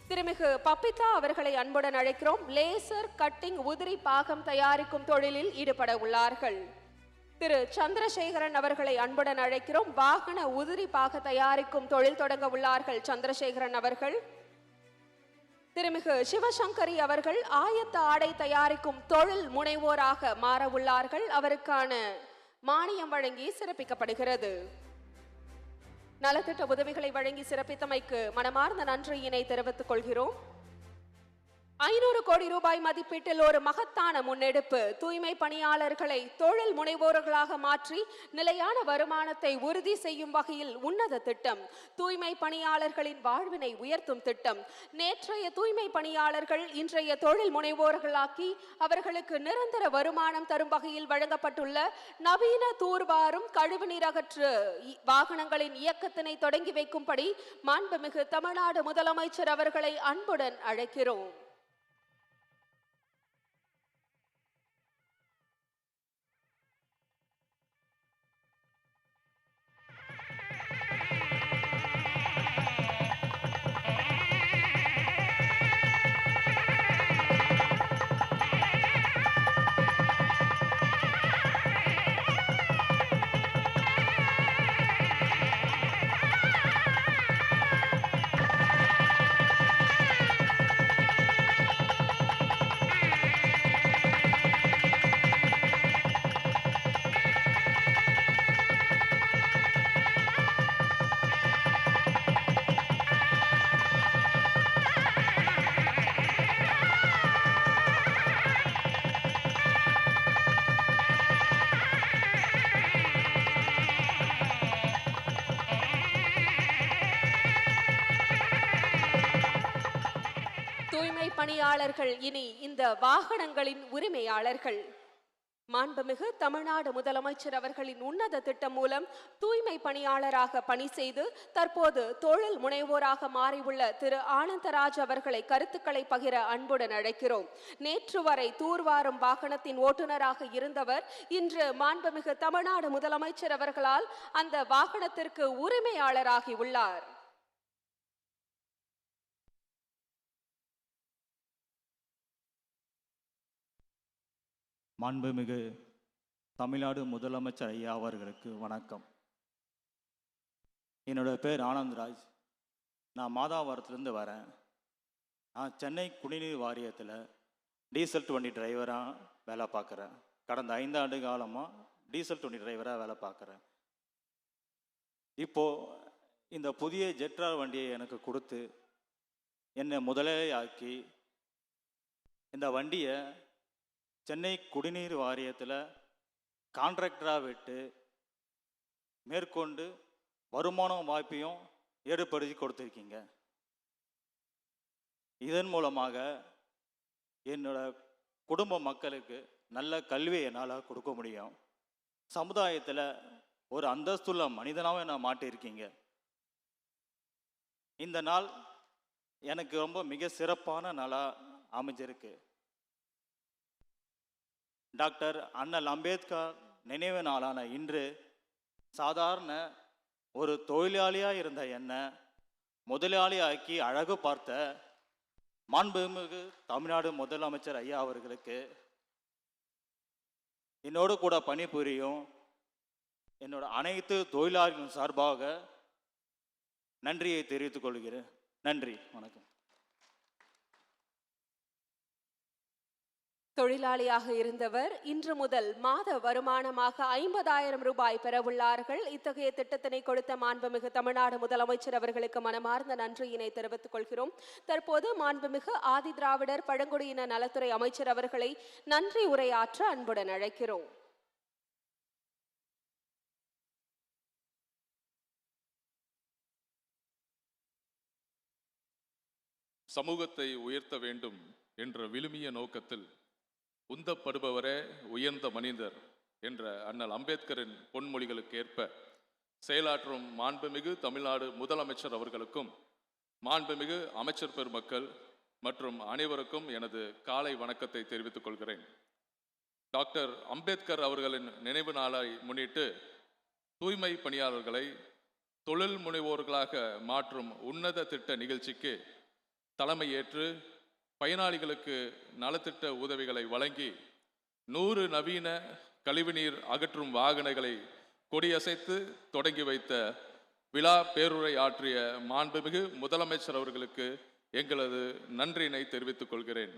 திருமிகு பப்பிதா அவர்களை அன்புடன் அழைக்கிறோம். லேசர் கட்டிங் உதிரி பாகம் தயாரிக்கும் தொழிலில் ஈடுபட உள்ளார்கள். திரு சந்திரசேகரன் அவர்களை அன்புடன் அழைக்கிறோம். வாகன உதிரி பாக தயாரிக்கும் தொழில் தொடங்க உள்ளார்கள் சந்திரசேகரன் அவர்கள். திருமிகு சிவசங்கரி அவர்கள் ஆயத்த ஆடை தயாரிக்கும் தொழில் முனைவோராக மாற உள்ளார்கள். அவருக்கான மானியம் வழங்கி சிறப்பிக்கப்படுகிறது. நலத்திட்ட உதவிகளை வழங்கி சிறப்பித்தமைக்கு மனமார்ந்த நன்றியினை தெரிவித்துக் கொள்கிறோம். 500 கோடி ரூபாய் மதிப்பீட்டில் ஒரு மகத்தான முன்னெடுப்பு. தூய்மை பணியாளர்களை தொழில் முனைவோர்களாக மாற்றி நிலையான வருமானத்தை உறுதி செய்யும் வகையில் உன்னத திட்டம். தூய்மை பணியாளர்களின் வாழ்வினை உயர்த்தும் திட்டம். நேற்றைய தூய்மை பணியாளர்கள் இன்றைய தொழில் முனைவோர்களாக்கி அவர்களுக்கு நிரந்தர வருமானம் தரும் வகையில் வழங்கப்பட்டுள்ள நவீன தூர்வாரும் கழிவுநீர் அகற்று வாகனங்களின் இயக்கத்தினை தொடங்கி வைக்கும்படி மாண்புமிகு தமிழ்நாடு முதலமைச்சர் அவர்களை அன்புடன் அழைக்கிறோம். தூய்மை பணியாளர்கள் இனி இந்த வாகனங்களின் உரிமையாளர்கள். மாண்புமிகு தமிழ்நாடு முதலமைச்சர் அவர்களின் உன்னத திட்டம் மூலம் தூய்மை பணியாளராக பணி செய்து தற்போது தொழில் முனைவோராக மாறியுள்ள திரு ஆனந்தராஜ் அவர்களை கருத்துக்களை பகிர அன்புடன் அழைக்கிறோம். நேற்று வரை தூர்வாரும் வாகனத்தின் ஓட்டுநராக இருந்தவர் இன்று மாண்புமிகு தமிழ்நாடு முதலமைச்சர் அவர்களால் அந்த வாகனத்திற்கு உரிமையாளராகி உள்ளார். மாண்புமிகு தமிழ்நாடு முதலமைச்சர் ஐயா அவர்களுக்கு வணக்கம். என்னோடய பேர் ஆனந்தராஜ். நான் மாதாவரத்துலேருந்து வரேன். நான் சென்னை குடிநீர் வாரியத்தில் டீசல் வண்டி டிரைவராக வேலை பார்க்குறேன். கடந்த 5 ஆண்டு காலமாக டீசல் வண்டி டிரைவராக வேலை பார்க்குறேன். இப்போது இந்த புதிய ஜெட்ரார் வண்டியை எனக்கு கொடுத்து என்னை முதலாளியாக்கி இந்த வண்டியை சென்னை குடிநீர் வாரியத்தில் கான்ட்ராக்டராக விட்டு மேற்கொண்டு வருமானம் வாய்ப்பையும் ஏற்படுத்தி கொடுத்துருக்கீங்க. இதன் மூலமாக என்னோட குடும்ப மக்களுக்கு நல்ல கல்வியை என்னால் கொடுக்க முடியும். சமுதாயத்தில் ஒரு அந்தஸ்துள்ள மனிதனாகவும் நான் மாட்டியிருக்கீங்க. இந்த நாள் எனக்கு ரொம்ப மிக சிறப்பான நாளாக அமைஞ்சிருக்கு. டாக்டர் அண்ணல் அம்பேத்கர் நினைவு நாளான இன்று சாதாரண ஒரு தொழிலாளியாக இருந்த என்னை முதலாளியாக்கி அழகு பார்த்த மாண்புமிகு தமிழ்நாடு முதலமைச்சர் ஐயா அவர்களுக்கு என்னோடு கூட பணிபுரியும் என்னோட அனைத்து தொழிலாளர்களின் சார்பாக நன்றியை தெரிவித்துக் கொள்கிறேன். நன்றி, வணக்கம். தொழிலாளியாக இருந்தவர் இன்று முதல் மாத வருமானமாக 50,000 ரூபாய் பெறவுள்ளார்கள். இத்தகைய திட்டத்தினை கொடுத்த மாண்புமிகு தமிழ்நாடு முதலமைச்சர் அவர்களுக்கு மனமார்ந்த நன்றியினை தெரிவித்துக் கொள்கிறோம். தற்போது மாண்புமிகு ஆதி திராவிடர் பழங்குடியின நலத்துறை அமைச்சர் அவர்களை நன்றி உரையாற்ற அன்புடன் அழைக்கிறோம். சமூகத்தை உயர்த்த வேண்டும் என்ற விழுமிய நோக்கத்தில் உந்தப்படுபவரே உயர்ந்த மனிதர் என்ற அண்ணல் அம்பேத்கரின் பொன்மொழிகளுக்கு ஏற்ப செயலாற்றும் மாண்புமிகு தமிழ்நாடு முதலமைச்சர் அவர்களுக்கும் மாண்புமிகு அமைச்சர் பெருமக்கள் மற்றும் அனைவருக்கும் எனது காலை வணக்கத்தை தெரிவித்துக் கொள்கிறேன். டாக்டர் அம்பேத்கர் அவர்களின் நினைவு நாளை முன்னிட்டு தூய்மை பணியாளர்களை தொழில் முனைவோர்களாக மாற்றும் உன்னத திட்ட நிகழ்ச்சிக்கு தலைமையேற்று பயனாளிகளுக்கு நலத்திட்ட உதவிகளை வழங்கி 100 நவீன கழிவுநீர் அகற்றும் வாகனங்களை கொடியசைத்து தொடங்கி வைத்த விழா பேருரை ஆற்றிய மாண்புமிகு முதலமைச்சர் அவர்களுக்கு எங்களது நன்றியினை தெரிவித்துக் கொள்கிறேன்.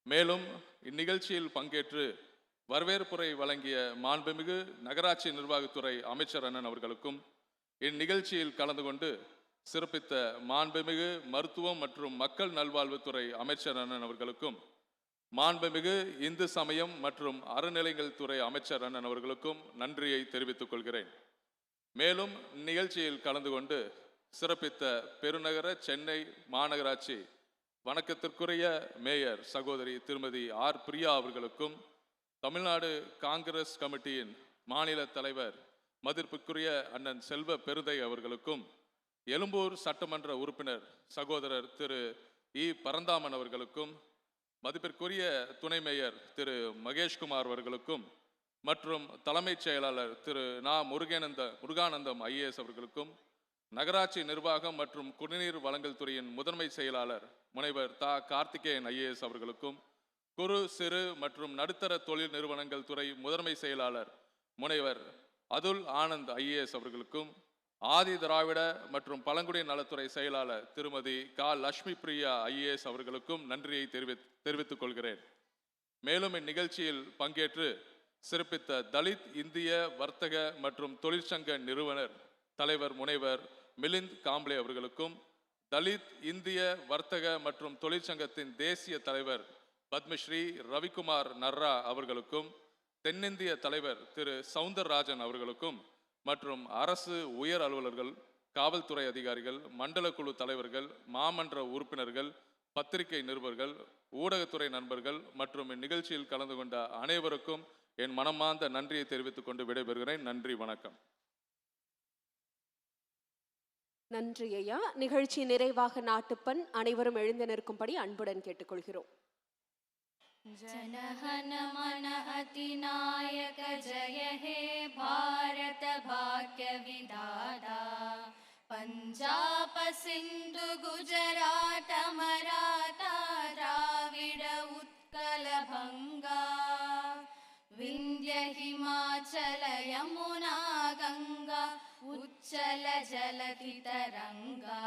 மேலும் இந்நிகழ்ச்சியில் பங்கேற்று வரவேற்புரை வழங்கிய மாண்புமிகு நகராட்சி நிர்வாகத்துறை அமைச்சர் அண்ணன் அவர்களுக்கும் இந்நிகழ்ச்சியில் கலந்து கொண்டு சிறப்பித்த மாண்புமிகு மருத்துவம் மற்றும் மக்கள் நல்வாழ்வுத்துறை அமைச்சர் அண்ணன் அவர்களுக்கும் மாண்புமிகு இந்து சமயம் மற்றும் அறநிலைகள் துறை அமைச்சர் அண்ணன் அவர்களுக்கும் நன்றியை தெரிவித்துக் கொள்கிறேன். மேலும் நிகழ்ச்சியில் கலந்து கொண்டு சிறப்பித்த பெருநகர சென்னை மாநகராட்சி வணக்கத்திற்குரிய மேயர் சகோதரி திருமதி ஆர் பிரியா அவர்களுக்கும் தமிழ்நாடு காங்கிரஸ் கமிட்டியின் மாநில தலைவர் மதிப்பிற்குரிய அண்ணன் செல்வ பெருதை அவர்களுக்கும் எழும்பூர் சட்டமன்ற உறுப்பினர் சகோதரர் திரு இ பரந்தாமன் அவர்களுக்கும் மதிப்பிற்குரிய துணை மேயர் திரு மகேஷ்குமார் அவர்களுக்கும் மற்றும் தலைமைச் செயலாளர் திரு முருகானந்தம் ஐஏஎஸ் அவர்களுக்கும் நகராட்சி நிர்வாகம் மற்றும் குடிநீர் வழங்கல் துறையின் முதன்மை செயலாளர் முனைவர் தா கார்த்திகேயன் ஐஏஎஸ் அவர்களுக்கும் குறு சிறு மற்றும் நடுத்தர தொழில் நிறுவனங்கள் துறை முதன்மை செயலாளர் முனைவர் அதுல் ஆனந்த் ஐஏஎஸ் அவர்களுக்கும் ஆதி திராவிட மற்றும் பழங்குடியின நலத்துறை செயலாளர் திருமதி கா லட்சுமி பிரியா ஐஏஎஸ் அவர்களுக்கும் நன்றியை தெரிவித்துக் கொள்கிறேன். மேலும் இந்நிகழ்ச்சியில் பங்கேற்று சிறப்பித்த தலித் இந்திய வர்த்தக மற்றும் தொழிற்சங்க நிறுவனர் தலைவர் முனைவர் மிலிந்த் காம்ப்ளே அவர்களுக்கும் தலித் இந்திய வர்த்தக மற்றும் தொழிற்சங்கத்தின் தேசிய தலைவர் பத்மஸ்ரீ ரவிக்குமார் நர்ரா அவர்களுக்கும் தென்னிந்திய தலைவர் திரு சவுந்தரராஜன் அவர்களுக்கும் மற்றும் அரசு உயர் அலுவலர்கள், காவல்துறை அதிகாரிகள், மண்டல குழு தலைவர்கள், மாமன்ற உறுப்பினர்கள், பத்திரிகை நிருபர்கள், ஊடகத்துறை நண்பர்கள் மற்றும் இந்நிகழ்ச்சியில் கலந்து கொண்ட அனைவருக்கும் என் மனமார்ந்த நன்றியை தெரிவித்துக் கொண்டு விடைபெறுகிறேன். நன்றி, வணக்கம். நன்றி ஐயா. நிகழ்ச்சி நிறைவாக நாட்டுப்பண் அனைவரும் எழுந்து நிற்கும்படி அன்புடன் கேட்டுக்கொள்கிறோம். जनहन मन अतिनायक जय हे भारत भाग्य विधाता पंजाब सिंधु गुजरात मराठा द्राविड उत्कल भंगा विंध्य हिमाचल यमुना गंगा उच्चल जलधि तरंगा